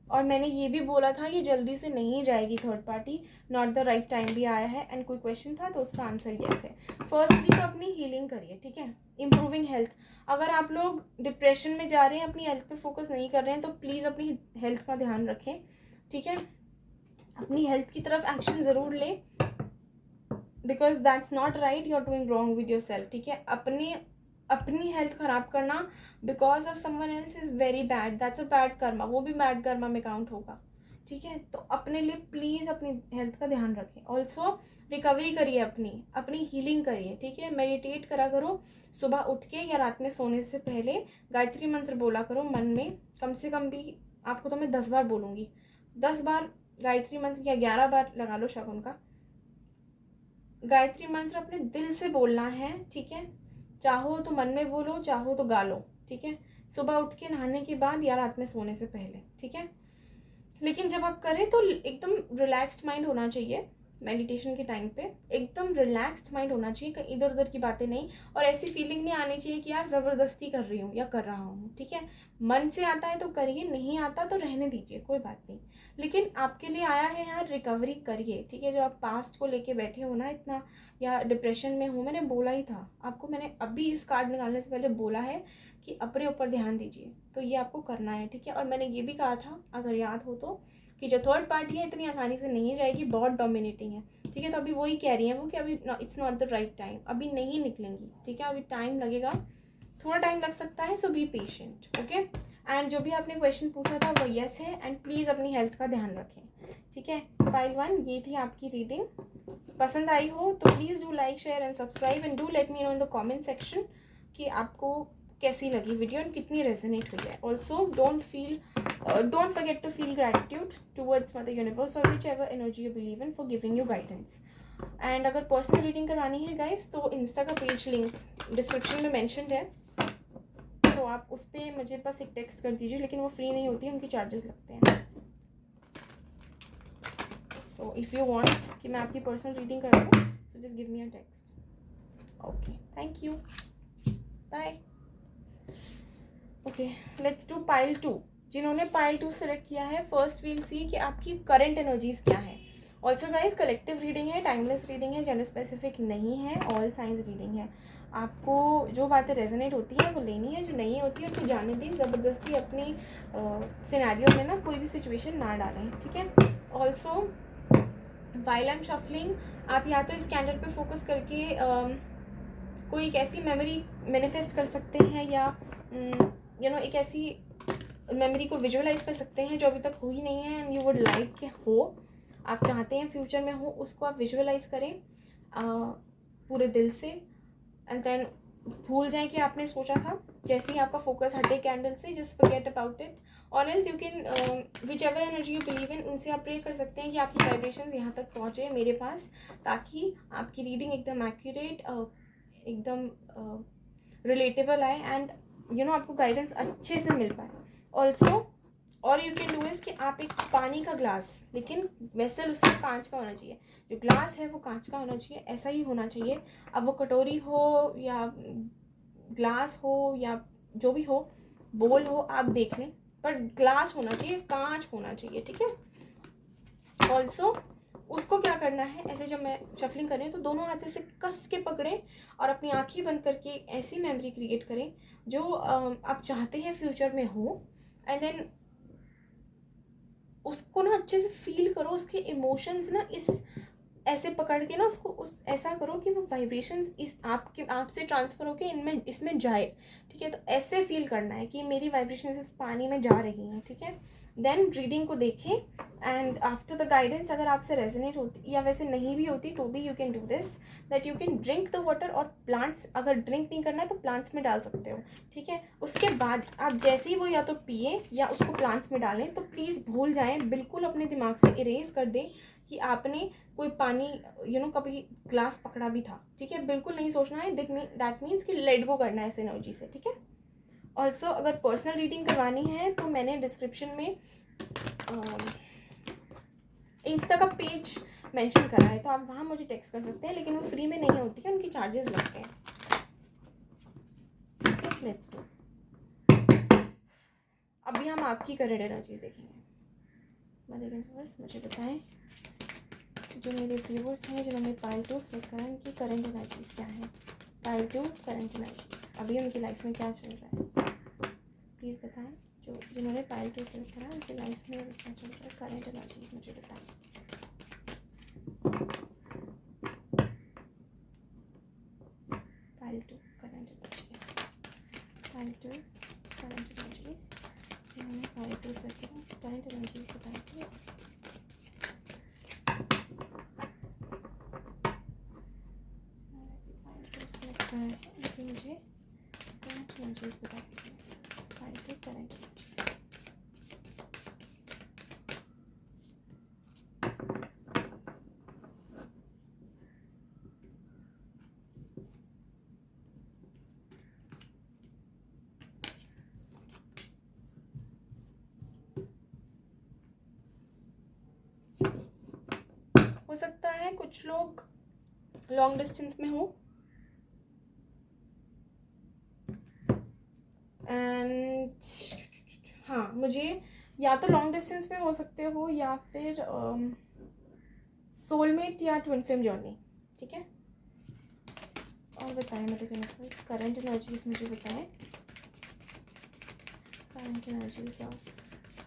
और मैंने ये भी बोला था कि जल्दी से नहीं जाएगी third party, not the right time भी आया है, एंड कोई क्वेश्चन था तो उसका आंसर यस है। फर्स्टली तो अपनी हीलिंग करिए, ठीक है, इम्प्रूविंग हेल्थ। अगर आप लोग डिप्रेशन में जा रहे हैं, अपनी हेल्थ पे फोकस नहीं कर रहे हैं, तो प्लीज़ अपनी हेल्थ का ध्यान रखें, ठीक है। अपनी हेल्थ की तरफ एक्शन ज़रूर लें, because that's not right, you are doing wrong with your self, ठीक है। अपनी हेल्थ खराब करना because of someone else is very bad, that's a bad karma, वो भी बैड कर्मा में काउंट होगा, ठीक है। तो अपने लिए प्लीज़ अपनी हेल्थ का ध्यान रखें। ऑल्सो रिकवरी करिए, अपनी हीलिंग करिए, ठीक है। मेडिटेट करा करो, सुबह उठ के या रात में सोने से पहले गायत्री मंत्र बोला करो मन में, कम से कम भी आपको तो मैं 10 बार बोलूँगी, 10 बार गायत्री मंत्र या 11 बार लगा लो शगुन का। गायत्री मंत्र अपने दिल से बोलना है, ठीक है। चाहो तो मन में बोलो, चाहो तो गा लो, ठीक है। सुबह उठ के नहाने के बाद या रात में सोने से पहले, ठीक है। लेकिन जब आप करें तो एकदम रिलैक्स्ड माइंड होना चाहिए, मेडिटेशन के टाइम पे एकदम रिलैक्स्ड माइंड होना चाहिए, कहीं इधर उधर की बातें नहीं, और ऐसी फीलिंग नहीं आनी चाहिए कि यार ज़बरदस्ती कर रही हूँ या कर रहा हूँ, ठीक है। मन से आता है तो करिए, नहीं आता तो रहने दीजिए, कोई बात नहीं। लेकिन आपके लिए आया है यार, रिकवरी करिए, ठीक है। जो आप पास्ट को लेके बैठे हो ना इतना, या डिप्रेशन में हो, मैंने बोला ही था आपको, मैंने अभी इस कार्ड निकालने से पहले बोला है कि अपने ऊपर ध्यान दीजिए, तो ये आपको करना है, ठीक है। और मैंने ये भी कहा था, अगर याद हो तो, कि जो थर्ड पार्टी है इतनी आसानी से नहीं जाएगी, बहुत डोमिनेटिंग है, ठीक है। तो अभी वही कह रही हैं वो कि अभी it's not the right time, अभी नहीं निकलेंगी, ठीक है। अभी टाइम लगेगा, थोड़ा टाइम लग सकता है, सो बी पेशेंट, ओके। एंड जो भी आपने क्वेश्चन पूछा था वो यस है, एंड प्लीज़ अपनी हेल्थ का ध्यान रखें, ठीक है। पाइल 1 ये थी आपकी रीडिंग। पसंद आई हो तो please do like, share and subscribe, and do let me no in the comment section कि आपको कैसी लगी वीडियो एंड कितनी रेजोनेट हुई है। Also don't forget to feel gratitude towards Mother Universe or whichever energy you believe in for giving you guidance. And अगर personal reading करवानी है गाइस तो इंस्टा का पेज लिंक डिस्क्रिप्शन में मेंशन्ड है, तो आप उस पर मुझे बस एक टेक्स्ट कर दीजिए, लेकिन वो फ्री नहीं होती, उनकी चार्जेस लगते हैं। सो इफ़ यू वांट कि मैं आपकी पर्सनल रीडिंग कर दूँ, so just give me a text. Okay, thank you, bye. Okay, let's do pile 2। जिन्होंने पाइल 2 सेलेक्ट किया है, फर्स्ट वील सी कि आपकी करंट एनर्जीज क्या है। ऑल्सो गाइज कलेक्टिव रीडिंग है, टाइमलेस रीडिंग है, जेंडर स्पेसिफिक नहीं है, ऑल साइंस रीडिंग है। आपको जो बातें रेजोनेट होती हैं वो लेनी है, जो नहीं होती है तो जाने दी, ज़बरदस्ती अपनी सिनेरियो में ना कोई भी सिचुएशन ना डालें, ठीक है। Also while I am shuffling, आप या तो इस कैंडल पे फोकस करके कोई एक ऐसी मेमोरी मैनिफेस्ट कर सकते हैं, या एक ऐसी मेमोरी को विजुअलाइज कर सकते हैं जो अभी तक हुई नहीं है एंड यू वुड लाइक कि हो, आप चाहते हैं फ्यूचर में हो, उसको आप विजुअलाइज करें पूरे दिल से, एंड देन भूल जाएं कि आपने सोचा था। जैसे ही आपका फोकस हटे कैंडल से, जस्ट फॉरगेट अबाउट इट। और else you can which ever energy you believe इन, उनसे आप प्रे कर सकते हैं कि आपकी वाइब्रेशंस यहाँ तक पहुँचे मेरे पास, ताकि आपकी रीडिंग एकदम एक्यूरेट, एकदम रिलेटेबल आए, एंड आपको गाइडेंस अच्छे से मिल पाए। ऑल्सो और यू कैन डू इज़ कि आप एक पानी का ग्लास, लेकिन वेसल उसका कांच का होना चाहिए, जो ग्लास है वो कांच का होना चाहिए, ऐसा ही होना चाहिए। अब वो कटोरी हो या ग्लास हो या जो भी हो, बोल हो, आप देख लें, पर ग्लास होना चाहिए, कांच होना चाहिए, ठीक है। ऑल्सो उसको क्या करना है, ऐसे जब मैं शफलिंग कर रही हूँ तो दोनों हाथ से कस के पकड़ें और अपनी आँखें बंद करके एक ऐसी मेमोरी क्रिएट करें जो आप चाहते हैं फ्यूचर में हो, एंड देन उसको ना अच्छे से फील करो, उसके इमोशंस ना इस ऐसे पकड़ के ना उसको उस ऐसा करो कि वो वाइब्रेशंस इस आपके आपसे ट्रांसफ़र होके इनमें इसमें जाए, ठीक है। तो ऐसे फील करना है कि मेरी वाइब्रेशंस इस पानी में जा रही हैं, ठीक है। देन रीडिंग को देखें, एंड आफ्टर द गाइडेंस अगर आपसे रेजोनेट होती या वैसे नहीं भी होती तो भी you can do this, that you can drink the water, और प्लांट्स अगर ड्रिंक नहीं करना है तो प्लांट्स में डाल सकते हो, ठीक है। उसके बाद आप जैसे ही वो या तो पिए या उसको प्लांट्स में डालें, तो प्लीज़ भूल जाएं, बिल्कुल अपने दिमाग से इरेज कर दें कि आपने कोई पानी कभी ग्लास पकड़ा भी था, ठीक है। बिल्कुल नहीं सोचना है, दैट मीन्स कि लेट गो करना है इस एनर्जी से, ठीक है। ऑल्सो अगर पर्सनल रीडिंग करवानी है तो मैंने डिस्क्रिप्शन में इंस्टा का पेज मेंशन करा है, तो आप वहाँ मुझे टेक्स्ट कर सकते हैं, लेकिन वो फ्री में नहीं होती है, उनकी चार्जेस लगते हैं, ओके। Let's do. अभी हम आपकी करेंट एनर्जीज देखेंगे। बस मुझे बताएं, जो मेरे व्यूवर्स हैं जिन्होंने पाइल 2 सेलेक्ट करा, उनकी करंट एनर्जीज क्या है। पाइल 2 करंट एनर्जीज, अभी उनकी लाइफ में क्या चल रहा है, प्लीज़ बताएं। जो जिन्होंने पाइल 2 सेलेक्ट करा, उनकी लाइफ में क्या चल रहा है, करंट एनर्जीज मुझे बताएं। Pile 2 current energies, pile 2 current energies, जिन्होंने पाइल 2 सेलेक्ट करा, करंट एनर्जीज बताएं प्लीज़। लेकिन मुझे करंट एनर्जीज बता दीजिए, पाइल 2 करंट एनर्जीज। हो सकता है कुछ लोग लॉन्ग डिस्टेंस में हो, एंड हाँ, मुझे या तो लॉन्ग डिस्टेंस में हो सकते हो या फिर सोलमेट या ट्विन फ्लेम जर्नी, ठीक है। और बताएं मेरे को करंट एनर्जीज मुझे बताएं, करंट एनर्जीज ऑफ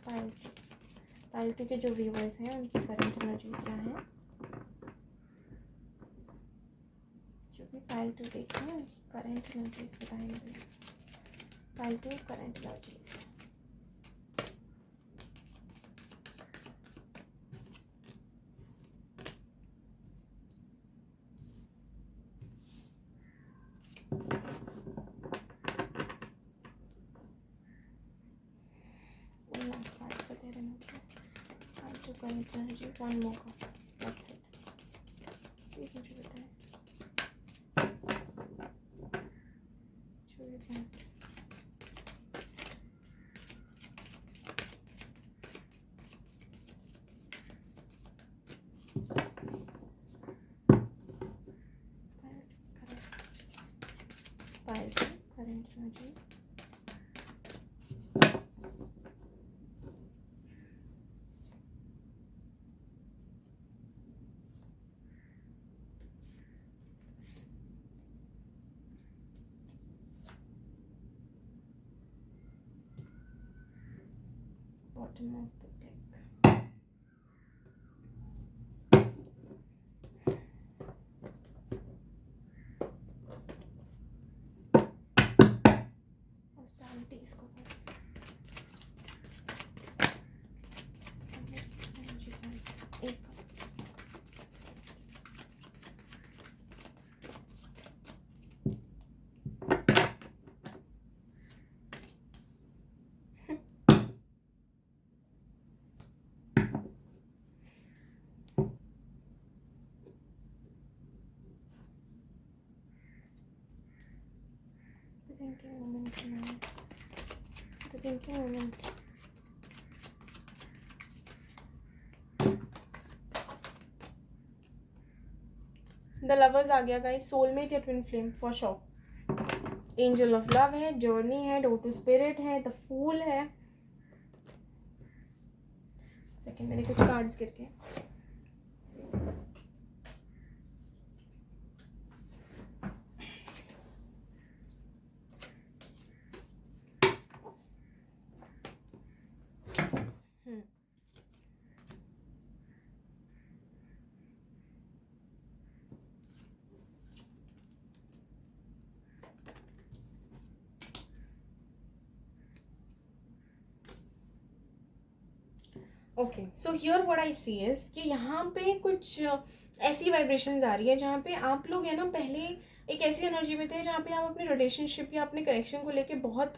पाइल 2 के जो व्यूवर्स हैं उनकी करंट एनर्जीज क्या है, जो भी पाइल 2 देख रहे हैं उनकी करंट एनर्जीज बताएं मुझे। Pile 2 current energies, current energy, one more card, that's it, please मुझे बताएं। Pile 2 current energies, bottom of the deck, hospitality इसको एक thinking moment tonight. The thinking moment. The lovers आ गया गाइस, सोलमेट या twin flame for sure. Angel of love है, journey है, door to spirit है, द फूल है। Second, मेरे कुछ कार्ड्स गिर गए। Okay, so here what I see is कि यहाँ पे कुछ ऐसी वाइब्रेशंस आ रही है जहाँ पे आप लोग है ना पहले एक ऐसी एनर्जी में थे जहाँ पे आप अपने रिलेशनशिप या अपने कनेक्शन को लेके बहुत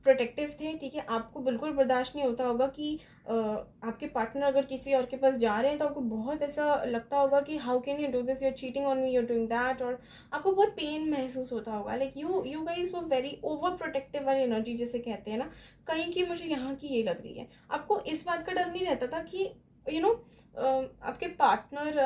प्रोटेक्टिव थे, ठीक है। आपको बिल्कुल बर्दाश्त नहीं होता होगा कि आपके पार्टनर अगर किसी और के पास जा रहे हैं तो आपको बहुत ऐसा लगता होगा कि how can you do this, you are cheating on me, you are doing that, और आपको बहुत पेन महसूस होता होगा। लाइक यू गाइज वो वेरी ओवर प्रोटेक्टिव वाली एनर्जी जिसे कहते हैं ना, कहीं की मुझे यहाँ की ये लग रही है। आपको इस बात का डर नहीं रहता था कि आपके पार्टनर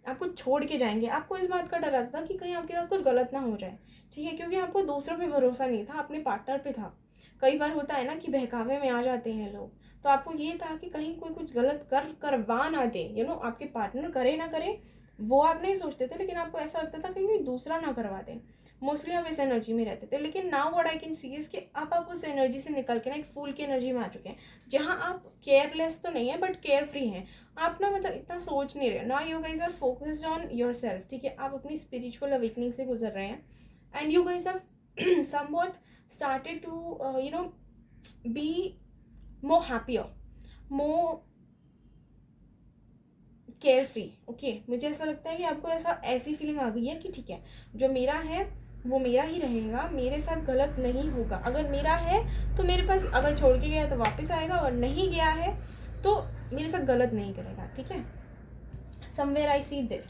आपको छोड़ के जाएंगे, आपको इस बात का डर रहता था कि कहीं आपके साथ कुछ गलत ना हो जाए, ठीक है, क्योंकि आपको दूसरों पे भरोसा नहीं था, अपने पार्टनर पे था। कई बार होता है ना कि बहकावे में आ जाते हैं लोग, तो आपको ये था कि कहीं कोई कुछ गलत करवा ना दे, आपके पार्टनर करे ना करे वो आप नहीं सोचते थे, लेकिन आपको ऐसा लगता था कहीं कोई दूसरा ना करवा दे। मोस्टली आप इस एनर्जी में रहते थे, लेकिन now what I can see is कि अब आप उस एनर्जी से निकल के ना एक फूल की एनर्जी में आ चुके हैं, जहाँ आप केयरलेस तो नहीं है बट केयर फ्री हैं। आप ना मतलब इतना सोच नहीं रहे, now you guys are focused on your self, ठीक है। आप अपनी स्पिरिचुअल अवेकनिंग से गुजर रहे हैं and you guys have somewhat started to be more happier, more care free. Okay, मुझे ऐसा लगता है कि आपको ऐसी फीलिंग आ गई है कि ठीक है, जो मेरा है वो मेरा ही रहेगा, मेरे साथ गलत नहीं होगा। अगर मेरा है तो मेरे पास, अगर छोड़ के गया है तो वापस आएगा, अगर नहीं गया है तो मेरे साथ गलत नहीं करेगा, ठीक है। समवेयर आई सी दिस,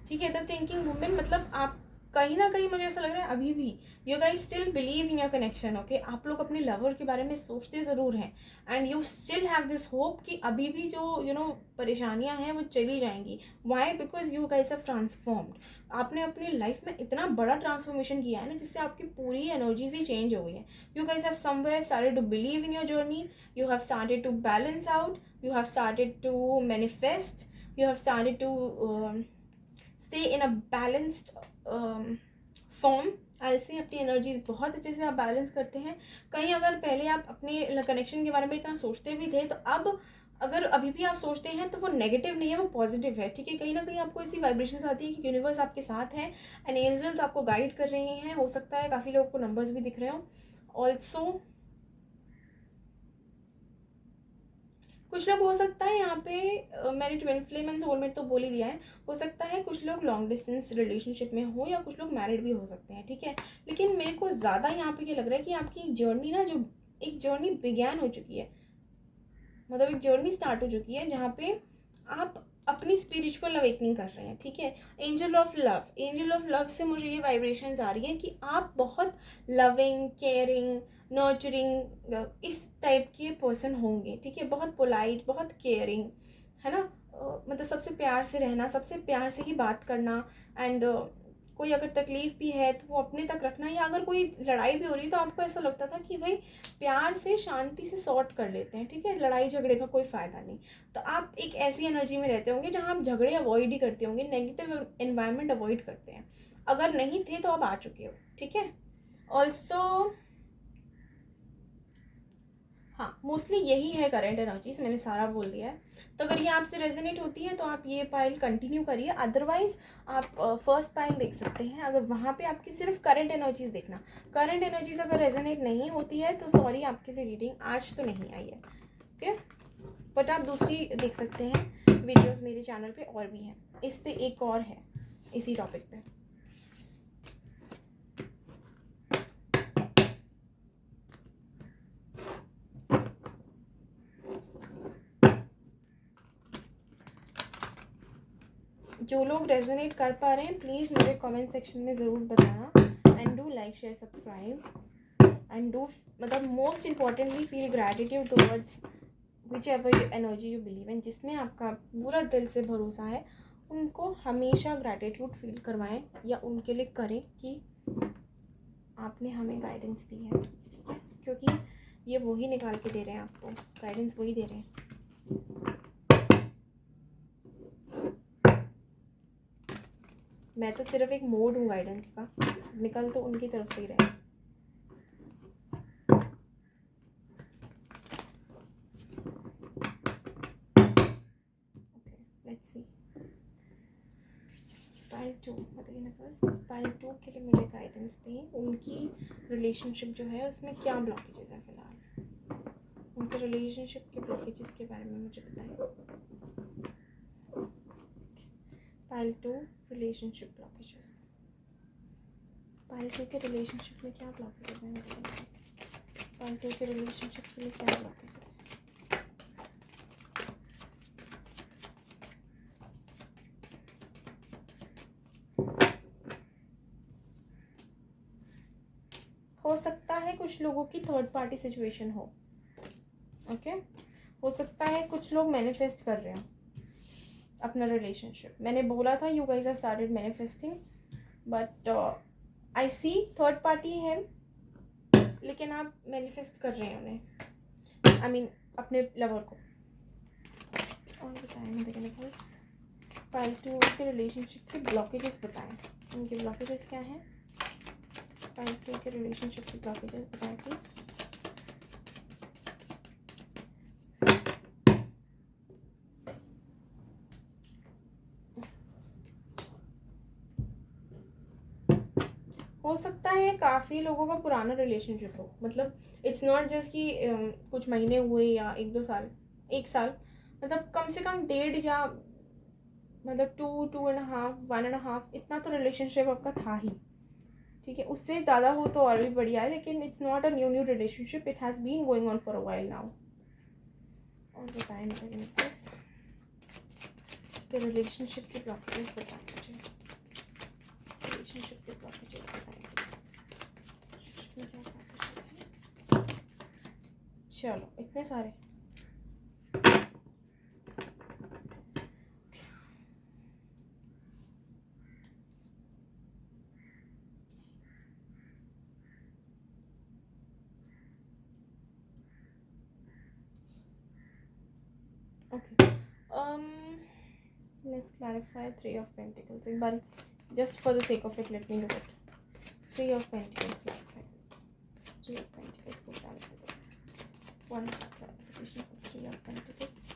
ठीक है। द थिंकिंग वुमेन, मतलब आप कहीं ना कहीं मुझे ऐसा लग रहा है अभी भी you guys still believe in your connection. Okay, आप लोग अपने लवर के बारे में सोचते ज़रूर हैं and you still have this hope कि अभी भी जो परेशानियां हैं वो चली जाएंगी। Why? Because you guys have transformed. आपने अपनी लाइफ में इतना बड़ा ट्रांसफॉर्मेशन किया है ना, जिससे आपकी पूरी एनर्जीज ही चेंज हो गई है। You guys have somewhere started to believe in your journey, you have started to balance out, you have started to manifest, you have started to stay in a balanced form। I'll say अपनी energies बहुत अच्छे से आप balance करते हैं। कहीं अगर पहले आप अपने कनेक्शन के बारे में इतना सोचते भी थे, तो अब अगर अभी भी आप सोचते हैं तो वो नेगेटिव नहीं है, वो पॉजिटिव है, ठीक है। कहीं ना कहीं आपको ऐसी वाइब्रेशंस आती है कि यूनिवर्स आपके साथ है एंड एंजल्स आपको गाइड कर रहे हैं। हो सकता है काफ़ी लोगों को नंबर्स भी दिख रहे हो। ऑल्सो कुछ लोग, हो सकता है यहाँ पे मैंने ट्विन फ्लेम एंड सोलमेट तो बोल ही दिया है, हो सकता है कुछ लोग लॉन्ग डिस्टेंस रिलेशनशिप में हो या कुछ लोग मैरिड भी हो सकते हैं, ठीक है। लेकिन मेरे को ज़्यादा यहाँ पे ये लग रहा है कि आपकी जर्नी ना, जो एक जर्नी बिगैन हो चुकी है, मतलब एक जर्नी स्टार्ट हो चुकी है जहाँ पे आप अपनी स्पिरिचुअल अवेकनिंग कर रहे हैं, ठीक है। Angel of love, angel of love से मुझे ये वाइब्रेशंस आ रही है कि आप बहुत लविंग, केयरिंग, नर्चरिंग इस टाइप के पर्सन होंगे, ठीक है। बहुत पोलाइट, बहुत केयरिंग, है ना। मतलब सबसे प्यार से रहना, सबसे प्यार से ही बात करना एंड कोई अगर तकलीफ़ भी है तो वो अपने तक रखना, या अगर कोई लड़ाई भी हो रही है तो आपको ऐसा लगता था कि भाई प्यार से शांति से सॉर्ट कर लेते हैं, ठीक है, लड़ाई झगड़े का कोई फ़ायदा नहीं। तो आप एक ऐसी एनर्जी में रहते होंगे जहाँ आप झगड़े अवॉइड ही करते होंगे, नेगेटिव एनवायरनमेंट अवॉइड करते हैं। अगर नहीं थे तो अब आ चुके हो, ठीक है। ऑल्सो हाँ, मोस्टली यही है करंट एनर्जीज, मैंने सारा बोल दिया है। तो अगर ये आपसे रेजोनेट होती है तो आप ये पाइल कंटिन्यू करिए, अदरवाइज आप फर्स्ट पाइल देख सकते हैं। अगर वहाँ पे आपकी सिर्फ करंट एनर्जीज देखना, करंट एनर्जीज अगर रेजोनेट नहीं होती है तो सॉरी, आपके लिए रीडिंग आज तो नहीं आई है, ओके। बट आप दूसरी देख सकते हैं, वीडियोज़ मेरे चैनल पर और भी हैं, इस पर एक और है इसी टॉपिक पर। जो लोग रेजोनेट कर पा रहे हैं प्लीज़ मुझे कमेंट सेक्शन में ज़रूर बताना and do like share subscribe. And do मतलब most importantly feel gratitude towards whichever energy you believe in, जिसमें आपका पूरा दिल से भरोसा है उनको हमेशा ग्रैटिट्यूड फील करवाएं या उनके लिए करें कि आपने हमें गाइडेंस दी है, ठीक है, क्योंकि ये वही निकाल के दे रहे हैं आपको, गाइडेंस वही दे रहे हैं। मैं तो सिर्फ एक मोड हूँ गाइडेंस का, निकल तो उनकी तरफ से ही रहे। लेट्स सी पाइल 2 पाइल 2 के लिए मुझे गाइडेंस दें। उनकी रिलेशनशिप जो है उसमें क्या ब्लॉकेजेस है फिलहाल, उनके रिलेशनशिप के ब्लॉकेजेस के बारे में मुझे बताएं। पाइल 2 रिलेशनशिप ब्लॉकेजेस, पाइल 2 के रिलेशनशिप में क्या ब्लॉकेजेस हैं मेरे पास, पाइल 2 के रिलेशनशिप के लिए क्या ब्लॉकेजेस हैं। हो सकता है कुछ लोगों की थर्ड पार्टी सिचुएशन हो, ओके हो सकता है कुछ लोग मैनिफेस्ट कर रहे हैं अपना रिलेशनशिप। मैंने बोला था you guys have started manifesting, but I see third party है, लेकिन आप मैनिफेस्ट कर रहे हैं उन्हें, आई मीन अपने लवर को। और बताएं मेरे पास पाइल 2 के रिलेशनशिप के ब्लॉकेजेस बताएं, उनके ब्लॉकेजेस क्या हैं। पाइल 2 के रिलेशनशिप के ब्लॉकेजेस बताएं प्लीज। हो सकता है काफ़ी लोगों का पुराना रिलेशनशिप हो, मतलब इट्स नॉट जस्ट कि कुछ महीने हुए या 1-2 साल, 1 साल, मतलब कम से कम 1.5 या मतलब 2-2.5 1.5 इतना तो रिलेशनशिप आपका था ही, ठीक है। उससे ज़्यादा हो तो और भी बढ़िया है, लेकिन it's not a new relationship, it has been going on for a while now. और बताएं मेरे प्लीज के रिलेशनशिप के ब्लॉकेजेस बताएं मुझे, रिलेशनशिप के ब्लॉकेजेस बताएं प्लीज, क्या ब्लॉकेजेस हैं। चलो इतने सारे, okay let's clarify 3 of Pentacles एक बार, just for the sake of it let me do it। 3 of Pentacles clarify, 3 of Pentacles को clarify, one clarification for 3 of Pentacles।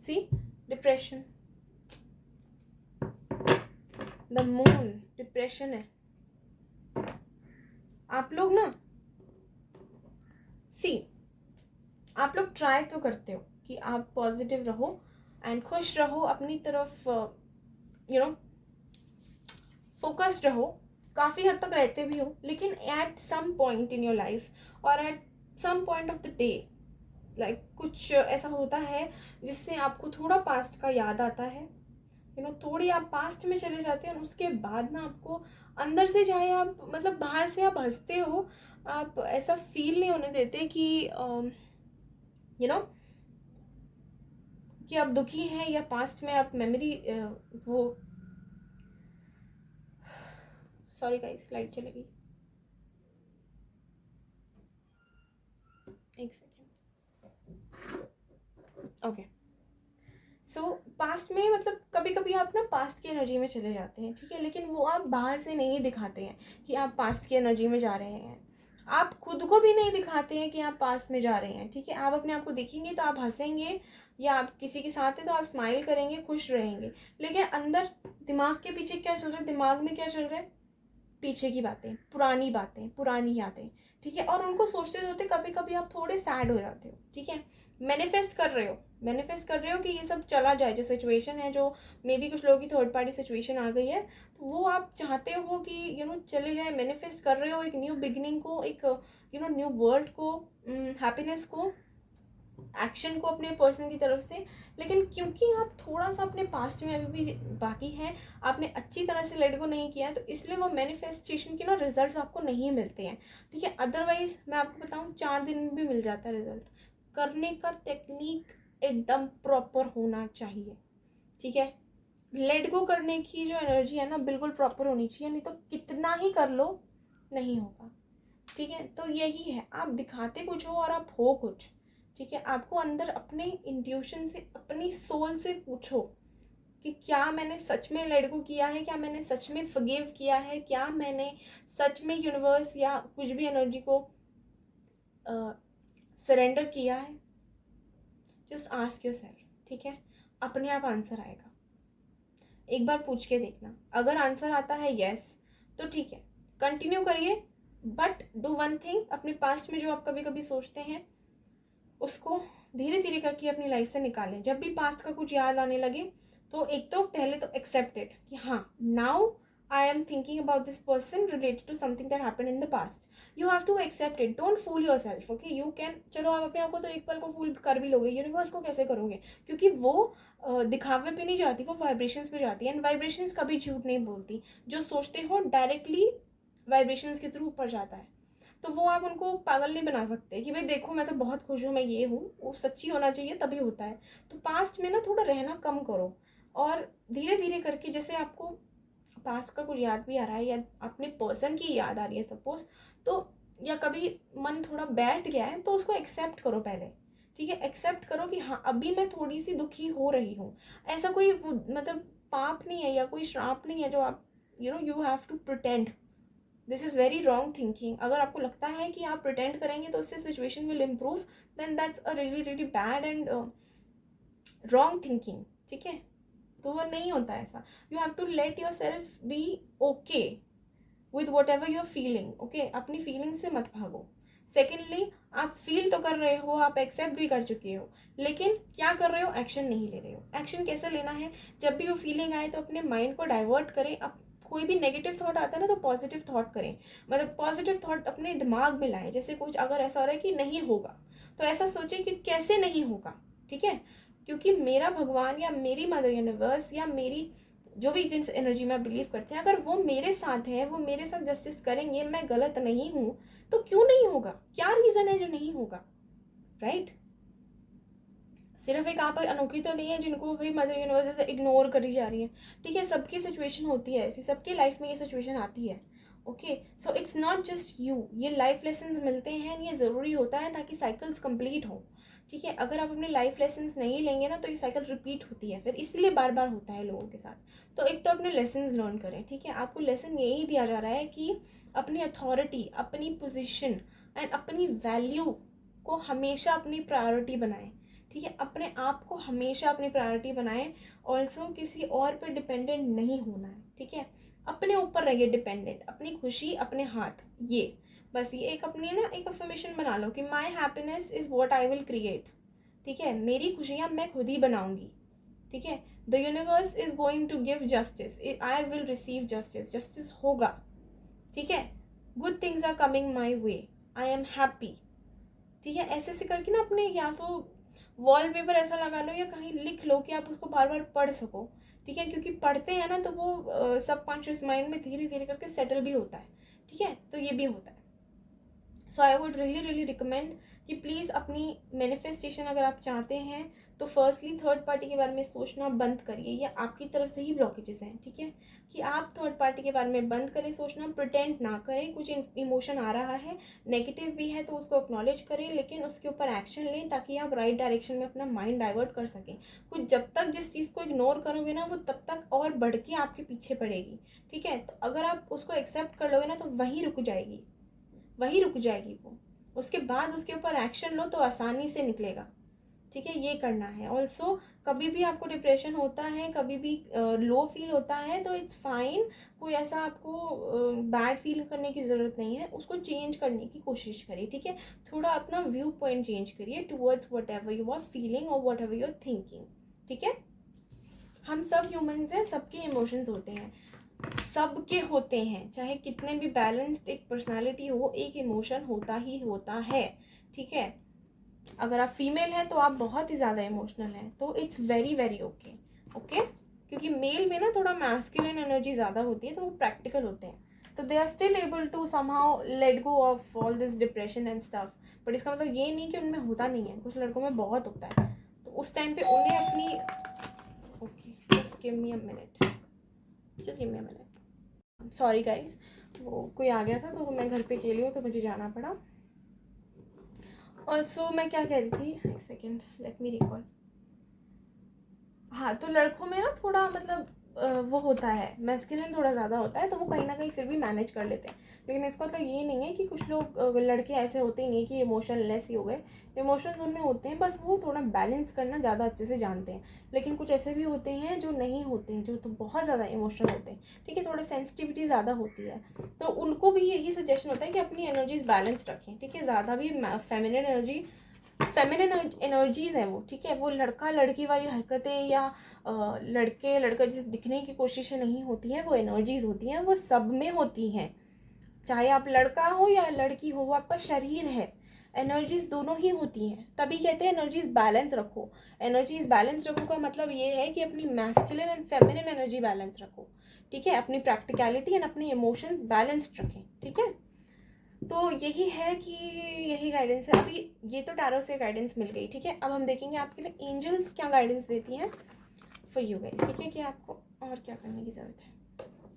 see depression, the moon depression है आप लोग ना। सी आप लोग try तो करते हो कि आप पॉजिटिव रहो एंड खुश रहो, अपनी तरफ यू नो फोकस्ड रहो, काफ़ी हद तक रहते भी हो, लेकिन at some point in your life और at some point of the day like कुछ ऐसा होता है जिससे आपको थोड़ा पास्ट का याद आता है, थोड़ी आप पास्ट में चले जाते हैं, और उसके बाद ना आपको अंदर से, चाहे आप मतलब बाहर से आप हंसते हो, आप ऐसा फील नहीं होने देते कि कि आप दुखी हैं, या पास्ट में आप मेमोरी वो सॉरी गाइस लाइट चली गई, एक सेकेंड, ओके। सो पास्ट में मतलब कभी कभी आप ना पास्ट की एनर्जी में चले जाते हैं, ठीक है, लेकिन वो आप बाहर से नहीं दिखाते हैं कि आप पास्ट की एनर्जी में जा रहे हैं, आप खुद को भी नहीं दिखाते हैं कि आप पास्ट में जा रहे हैं, ठीक है। आप अपने आप को देखेंगे तो आप हंसेंगे, या आप किसी के साथ हैं तो आप स्माइल करेंगे, खुश रहेंगे, लेकिन अंदर दिमाग के पीछे क्या चल रहा है, दिमाग में क्या चल रहा है, पीछे की बातें, पुरानी बातें, पुरानी यादें, ठीक है। और उनको सोचते सोचते कभी कभी आप थोड़े सैड हो जाते हो, ठीक है। मैनिफेस्ट कर रहे हो, मैनिफेस्ट कर रहे हो कि ये सब चला जाए, जो सिचुएशन है, जो मे बी कुछ लोगों की थर्ड पार्टी सिचुएशन आ गई है, तो वो आप चाहते हो कि चले जाए, मैनिफेस्ट कर रहे हो एक न्यू बिगिनिंग को, एक न्यू वर्ल्ड को, हैप्पीनेस को, एक्शन को अपने पर्सन की तरफ से। लेकिन क्योंकि आप थोड़ा सा अपने पास्ट में अभी भी बाकी हैं, आपने अच्छी तरह से लेट गो नहीं किया है, तो इसलिए वो मैनिफेस्टेशन के ना रिजल्ट्स आपको नहीं मिलते हैं, ठीक है। अदरवाइज मैं आपको बताऊं 4 दिन में भी मिल जाता है रिजल्ट। करने का टेक्निक एकदम प्रॉपर होना चाहिए, ठीक है। लेट गो करने की जो एनर्जी है ना बिल्कुल प्रॉपर होनी चाहिए, नहीं तो कितना ही कर लो नहीं होगा, ठीक है। तो यही है, आप दिखाते कुछ हो और आप हो कुछ, ठीक है। आपको अंदर अपने इंट्यूशन से, अपनी सोल से पूछो कि क्या मैंने सच में लेट गो किया है, क्या मैंने सच में फॉरगिव किया है, क्या मैंने सच में यूनिवर्स या कुछ भी एनर्जी को सरेंडर किया है। जस्ट आस्क योरसेल्फ, ठीक है। अपने आप आंसर आएगा, एक बार पूछ के देखना। अगर आंसर आता है यस तो ठीक है, कंटिन्यू करिए। बट डू वन थिंग, अपने पास्ट में जो आप कभी कभी सोचते हैं उसको धीरे धीरे करके अपनी लाइफ से निकालें। जब भी पास्ट का कुछ याद आने लगे तो एक तो पहले तो एक्सेप्ट इट कि हाँ, now I am thinking about this person related to something that happened in the past. You have to accept it, don't fool your self, okay. You can, चलो आप अपने आप को तो एक पल को फूल कर भी लोगे, यूनिवर्स को कैसे करोगे? क्योंकि वो दिखावे पे नहीं जाती, वो वाइब्रेशंस पे जाती है, एंड वाइब्रेशंस कभी झूठ नहीं बोलती। जो सोचते हो डायरेक्टली वाइब्रेशंस के थ्रू ऊपर जाता है। तो वो आप उनको पागल नहीं बना सकते कि भाई देखो मैं तो बहुत खुश हूँ, मैं ये हूँ, वो सच्ची होना चाहिए तभी होता है। तो पास्ट में ना थोड़ा रहना कम करो, और धीरे धीरे करके, जैसे आपको पास्ट का कुछ याद भी आ रहा है या अपने पर्सन की याद आ रही है सपोज, तो या कभी मन थोड़ा बैठ गया है तो उसको एक्सेप्ट करो पहले, ठीक है। एक्सेप्ट करो कि हाँ अभी मैं थोड़ी सी दुखी हो रही हूँ। ऐसा कोई मतलब पाप नहीं है या कोई श्राप नहीं है जो आप you have to pretend. This is very wrong thinking. अगर आपको लगता है कि आप प्रिटेंड करेंगे तो उससे situation will improve, then that's a really really bad and wrong thinking, ठीक है। तो वो नहीं होता ऐसा। You have to let your self be okay with what ever you are feeling, okay. अपनी फीलिंग से मत भागो। सेकेंडली, आप फील तो कर रहे हो, आप एक्सेप्ट भी कर चुके हो, लेकिन क्या कर रहे हो? एक्शन नहीं ले रहे हो। एक्शन कैसे लेना है? जब भी वो फीलिंग आए तो अपने माइंड को डाइवर्ट करें। अब कोई भी नेगेटिव थॉट आता है ना तो पॉजिटिव थॉट करें, मतलब पॉजिटिव थॉट अपने दिमाग में लाएं। जैसे कुछ अगर ऐसा हो रहा है कि नहीं होगा तो ऐसा सोचें कि कैसे नहीं होगा, ठीक है। क्योंकि मेरा भगवान या मेरी मदर यूनिवर्स या मेरी जो भी जिन एनर्जी में बिलीव करते हैं, अगर वो मेरे साथ है, वो मेरे साथ जस्टिस करेंगे, मैं गलत नहीं हूँ, तो क्यों नहीं होगा? क्या रीज़न है जो नहीं होगा? राइट। सिर्फ एक आप अनोखी तो नहीं है जिनको भाई मदर यूनिवर्स से इग्नोर करी जा रही है, ठीक है। सबकी सिचुएशन होती है ऐसी, सबकी लाइफ में ये सिचुएशन आती है, okay. So it's not just you. ये लाइफ लेसन्स मिलते हैं, ये ज़रूरी होता है ताकि साइकिल्स कंप्लीट हो, ठीक है। अगर आप अपने लाइफ लेसन्स नहीं लेंगे ना तो ये साइकिल रिपीट होती है, फिर इसलिए बार बार होता है लोगों के साथ। तो एक तो अपने लेसन्स लर्न करें, ठीक है। आपको लेसन यही दिया जा रहा है कि अपनी अथॉरिटी, अपनी पोजीशन एंड अपनी वैल्यू को हमेशा अपनी प्रायोरिटी बनाएं, ठीक है। अपने आप को हमेशा अपनी प्रायोरिटी बनाएं। ऑल्सो किसी और पे डिपेंडेंट नहीं होना है, ठीक है। अपने ऊपर रहिए डिपेंडेंट, अपनी खुशी अपने हाथ, ये बस ये एक अपनी ना एक अफर्मेशन बना लो कि my happiness is what I will create, ठीक है। मेरी खुशियाँ मैं खुद ही बनाऊंगी, ठीक है। The universe is going to give justice, I will receive justice, justice होगा, ठीक है। Good things are coming my way, I am happy, ठीक है। ऐसे ऐसे करके ना अपने या तो वॉलपेपर ऐसा लगा लो या कहीं लिख लो कि आप उसको बार बार पढ़ सको, ठीक है। क्योंकि पढ़ते हैं ना तो वो सबकॉन्शियस माइंड में धीरे धीरे करके सेटल भी होता है, ठीक है। तो ये भी होता है। So I would really really recommend कि प्लीज़ अपनी मैनिफेस्टेशन अगर आप चाहते हैं तो फर्स्टली थर्ड पार्टी के बारे में सोचना बंद करिए। ये आपकी तरफ से ही ब्लॉकेजेस हैं, ठीक है। कि आप थर्ड पार्टी के बारे में बंद करें सोचना, प्रिटेंड ना करें। कुछ इमोशन आ रहा है, नेगेटिव भी है, तो उसको एक्नॉलेज करें, लेकिन उसके ऊपर एक्शन लें ताकि आप राइट डायरेक्शन में अपना माइंड डाइवर्ट कर सकें। कुछ जब तक जिस चीज़ को इग्नोर करोगे ना वो तब तक और बढ़ के आपके पीछे पड़ेगी, ठीक है। तो अगर आप उसको एक्सेप्ट कर लोगे ना तो वहीं रुक जाएगी, वहीं रुक जाएगी वो। उसके बाद उसके ऊपर एक्शन लो तो आसानी से निकलेगा, ठीक है। ये करना है। ऑल्सो कभी भी आपको डिप्रेशन होता है, कभी भी लो फील होता है तो इट्स फाइन। कोई ऐसा आपको बैड फील करने की ज़रूरत नहीं है, उसको चेंज करने की कोशिश करिए, ठीक है। थोड़ा अपना व्यू पॉइंट चेंज करिए towards whatever you are feeling और whatever you are thinking, ठीक है। हम सब ह्यूमंस हैं, सबके इमोशंस होते हैं, सबके होते हैं, चाहे कितने भी बैलेंस्ड एक पर्सनालिटी हो, एक इमोशन होता ही होता है, ठीक है। अगर आप फीमेल हैं तो आप बहुत ही ज़्यादा इमोशनल हैं, तो it's very very okay. Okay, क्योंकि मेल में ना थोड़ा मैस्कुलिन एनर्जी ज़्यादा होती है, तो वो प्रैक्टिकल होते हैं, तो they are still able to somehow let go of all this depression and stuff. But इसका मतलब ये नहीं कि उनमें होता नहीं है, कुछ लड़कों में बहुत होता है, तो उस टाइम पे उन्हें अपनी okay just give me a minute, just give me a minute, sorry guys, वो कोई आ गया था तो मैं घर पे अकेली हूँ तो मुझे जाना पड़ा। ऑल्सो मैं क्या कह रही थी, एक सेकेंड लेट मी रिकॉल। हाँ, तो लड़कों में ना थोड़ा मतलब वो होता है, मैस्कुलिन थोड़ा ज़्यादा होता है, तो वो कहीं ना कहीं फिर भी मैनेज कर लेते हैं। लेकिन इसका मतलब ये नहीं है कि कुछ लोग लड़के ऐसे होते ही नहीं कि इमोशनलेस ही हो गए, इमोशंस उनमें होते हैं, बस वो थोड़ा बैलेंस करना ज़्यादा अच्छे से जानते हैं। लेकिन कुछ ऐसे भी होते हैं जो नहीं होते हैं, जो तो बहुत ज़्यादा इमोशनल होते हैं, ठीक है, थोड़ा सेंसिटिविटी ज़्यादा होती है, तो उनको भी यही सजेशन होता है कि अपनी एनर्जीज बैलेंस रखें, ठीक है, ज़्यादा भी फेमिनिन एनर्जीज है वो, ठीक है, वो लड़का लड़की वाली हरकतें या लड़के लड़का जैसे दिखने की कोशिशें नहीं होती हैं, वो एनर्जीज होती हैं, वो सब में होती हैं, चाहे आप लड़का हो या लड़की हो, वो आपका शरीर है, एनर्जीज दोनों ही होती हैं, तभी कहते हैं एनर्जीज बैलेंस रखो। एनर्जीज बैलेंस रखो का मतलब ये है कि अपनी masculine and feminine energy balance रखो, ठीक है, अपनी प्रैक्टिकलिटी एंड अपनी इमोशंस बैलेंस्ड रखें, ठीक है। तो यही है कि यही गाइडेंस है अभी, ये तो टैरो से गाइडेंस मिल गई, ठीक है। अब हम देखेंगे आपके लिए एंजल्स क्या गाइडेंस देती हैं फॉर यू गाइस, ठीक है, कि आपको और क्या करने की ज़रूरत है,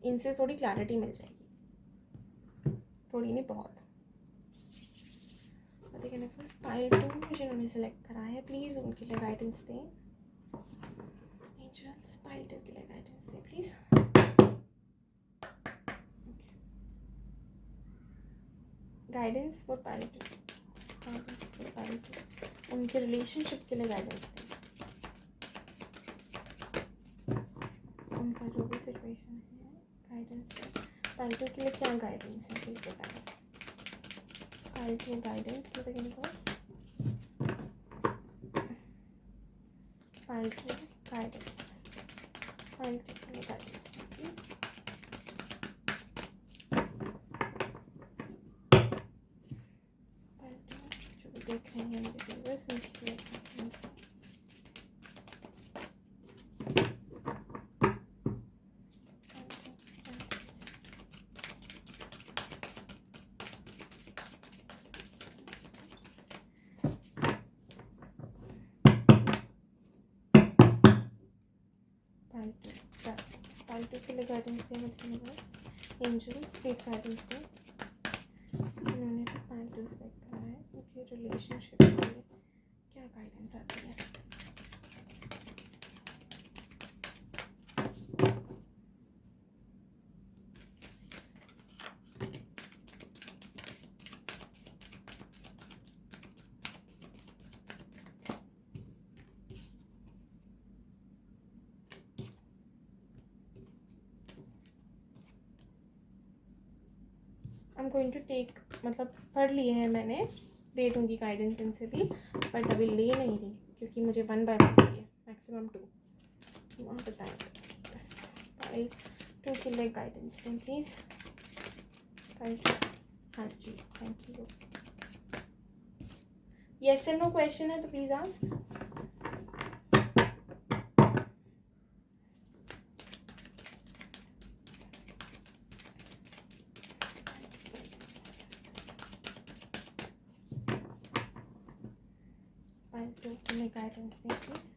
इनसे थोड़ी क्लैरिटी मिल जाएगी, थोड़ी नहीं बहुत। देखिए मेरे पास पाइल 2 जिन्होंने सेलेक्ट करा है, प्लीज़ उनके लिए गाइडेंस दें, एंजल्स पाइल 2 के लिए गाइडेंस दें please. Guidance for pile 2, guidance for pile 2, उनके रिलेशनशिप के लिए गाइडेंस दें, उनका जो भी सिचुएशन है गाइडेंस है। पाइल 2 के लिए क्या गाइडेंस है प्लीज़ बताएं, पाइल 2 गाइडेंस बताइए मेरे पास, पाइल 2 गाइडेंस, पाइल 2 के लिए गाइडेंस प्लीज़। पाइल 2 जो भी देख रहे हैं मेरे व्यूअर्स, उनके लिए गाइडेंस, पाइल 2 के लिए गाइडेंस दें मेरे व्यूअर्स, एंजल्स प्लीज़ गाइडेंस दें, जिन्होंने भी पाइल 2 सेलेक्ट करा है उनके रिलेशनशिप के लिए क्या गाइडेंस आती है। I am going to take, मतलब पढ़ लिए हैं मैंने, दे दूँगी गाइडेंस इनसे भी, बट अभी ले नहीं रही क्योंकि मुझे 1 बाय 1 चाहिए, मैक्सिमम 2 वहाँ बताएँ। बस पाइल 2 के लिए गाइडेंस दें प्लीज़, पाइल 2, हाँ जी thank you. Yes and no question है तो प्लीज़ आस्क। पाइल 2 के लिए गाइडेंस दें प्लीज़।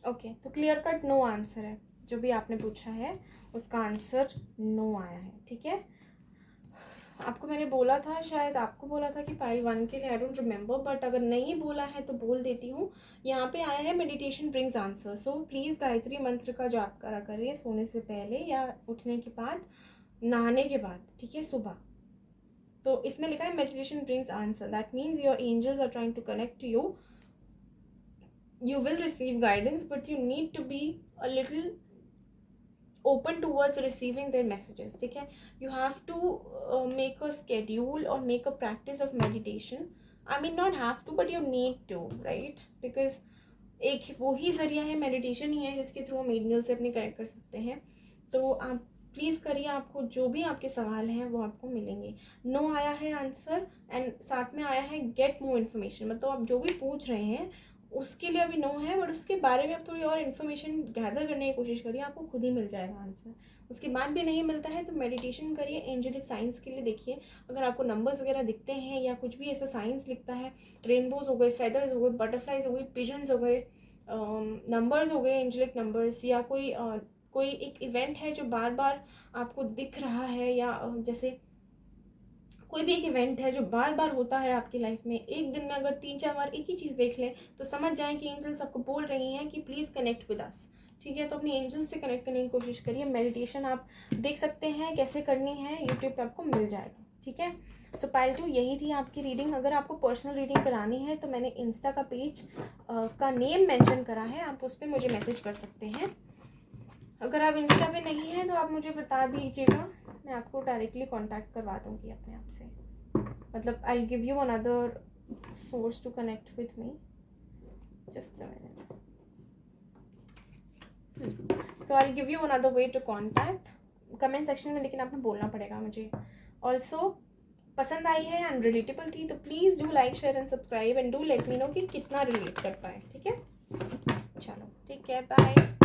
ओके, तो क्लियर कट नो आंसर है, जो भी आपने पूछा है उसका आंसर नो आया है, ठीक है। आपको मैंने बोला था, शायद आपको बोला था कि पाइल 1 के लिए, आई डोंट रिमेंबर, बट अगर नहीं बोला है तो बोल देती हूँ। यहाँ पे आया है meditation brings answer, so please Gayatri मंत्र का जाप करा करिए सोने से पहले या उठने के बाद, नहाने के बाद, ठीक है, सुबह। तो इसमें लिखा है meditation brings answer, that means your angels are trying to connect to you you will receive guidance, but you need to be a little open towards receiving their messages. ठीक है, you have to make a schedule or make a practice of meditation. I mean not have to, but you need to, right? Because एक वही ज़रिया है, meditation ही है जिसके through हम angel से अपने कनेक्ट कर सकते हैं. तो आप प्लीज़ करिए, आपको जो भी आपके सवाल हैं वो आपको मिलेंगे. नो आया है आंसर, एंड साथ में आया है गेट मोर इन्फॉर्मेशन. मतलब आप जो भी पूछ रहे हैं उसके लिए अभी नो है, बट उसके बारे में आप थोड़ी और इन्फॉर्मेशन गैदर करने की कोशिश करिए, आपको खुद ही मिल जाएगा आंसर. उसके बाद भी नहीं मिलता है तो मेडिटेशन करिए, एंजेलिक साइंस के लिए देखिए. अगर आपको नंबर्स वगैरह दिखते हैं या कुछ भी ऐसा साइंस लिखता है, रेनबोज हो गए, फेदर्स हो गए, बटरफ्लाइज हो गई, पिजन्स हो गए, नंबर्स हो गए, एंजेलिक नंबर्स, या कोई एक इवेंट है जो बार बार आपको दिख रहा है, या जैसे कोई भी एक इवेंट है जो बार बार होता है आपकी लाइफ में, एक दिन में अगर 3-4 बार एक ही चीज़ देख लें तो समझ जाएं कि एंजल्स आपको बोल रही हैं कि प्लीज़ कनेक्ट विद अस. ठीक है, तो अपने एंजल्स से कनेक्ट करने की कोशिश करिए. मेडिटेशन आप देख सकते हैं कैसे करनी है, यूट्यूब पे आपको मिल जाएगा. ठीक है, सो पाइल 2 यही थी आपकी रीडिंग. अगर आपको पर्सनल रीडिंग करानी है तो मैंने इंस्टा का पेज का नेम मेंशन करा है, आप उस पर मुझे मैसेज कर सकते हैं. अगर आप इंस्टा पे नहीं हैं तो आप मुझे बता दीजिएगा, मैं आपको डायरेक्टली कांटेक्ट करवा दूँगी अपने आप से. मतलब I give you another source to connect with me. Just a minute. So I give you another way to contact. Comment section में लेकिन आपने बोलना पड़ेगा मुझे. ऑल्सो पसंद आई है एंड रिलेटेबल थी तो please do like, share and subscribe, and do let me no कि कितना रिलेट कर पाए. ठीक है, चलो ठीक है, बाय.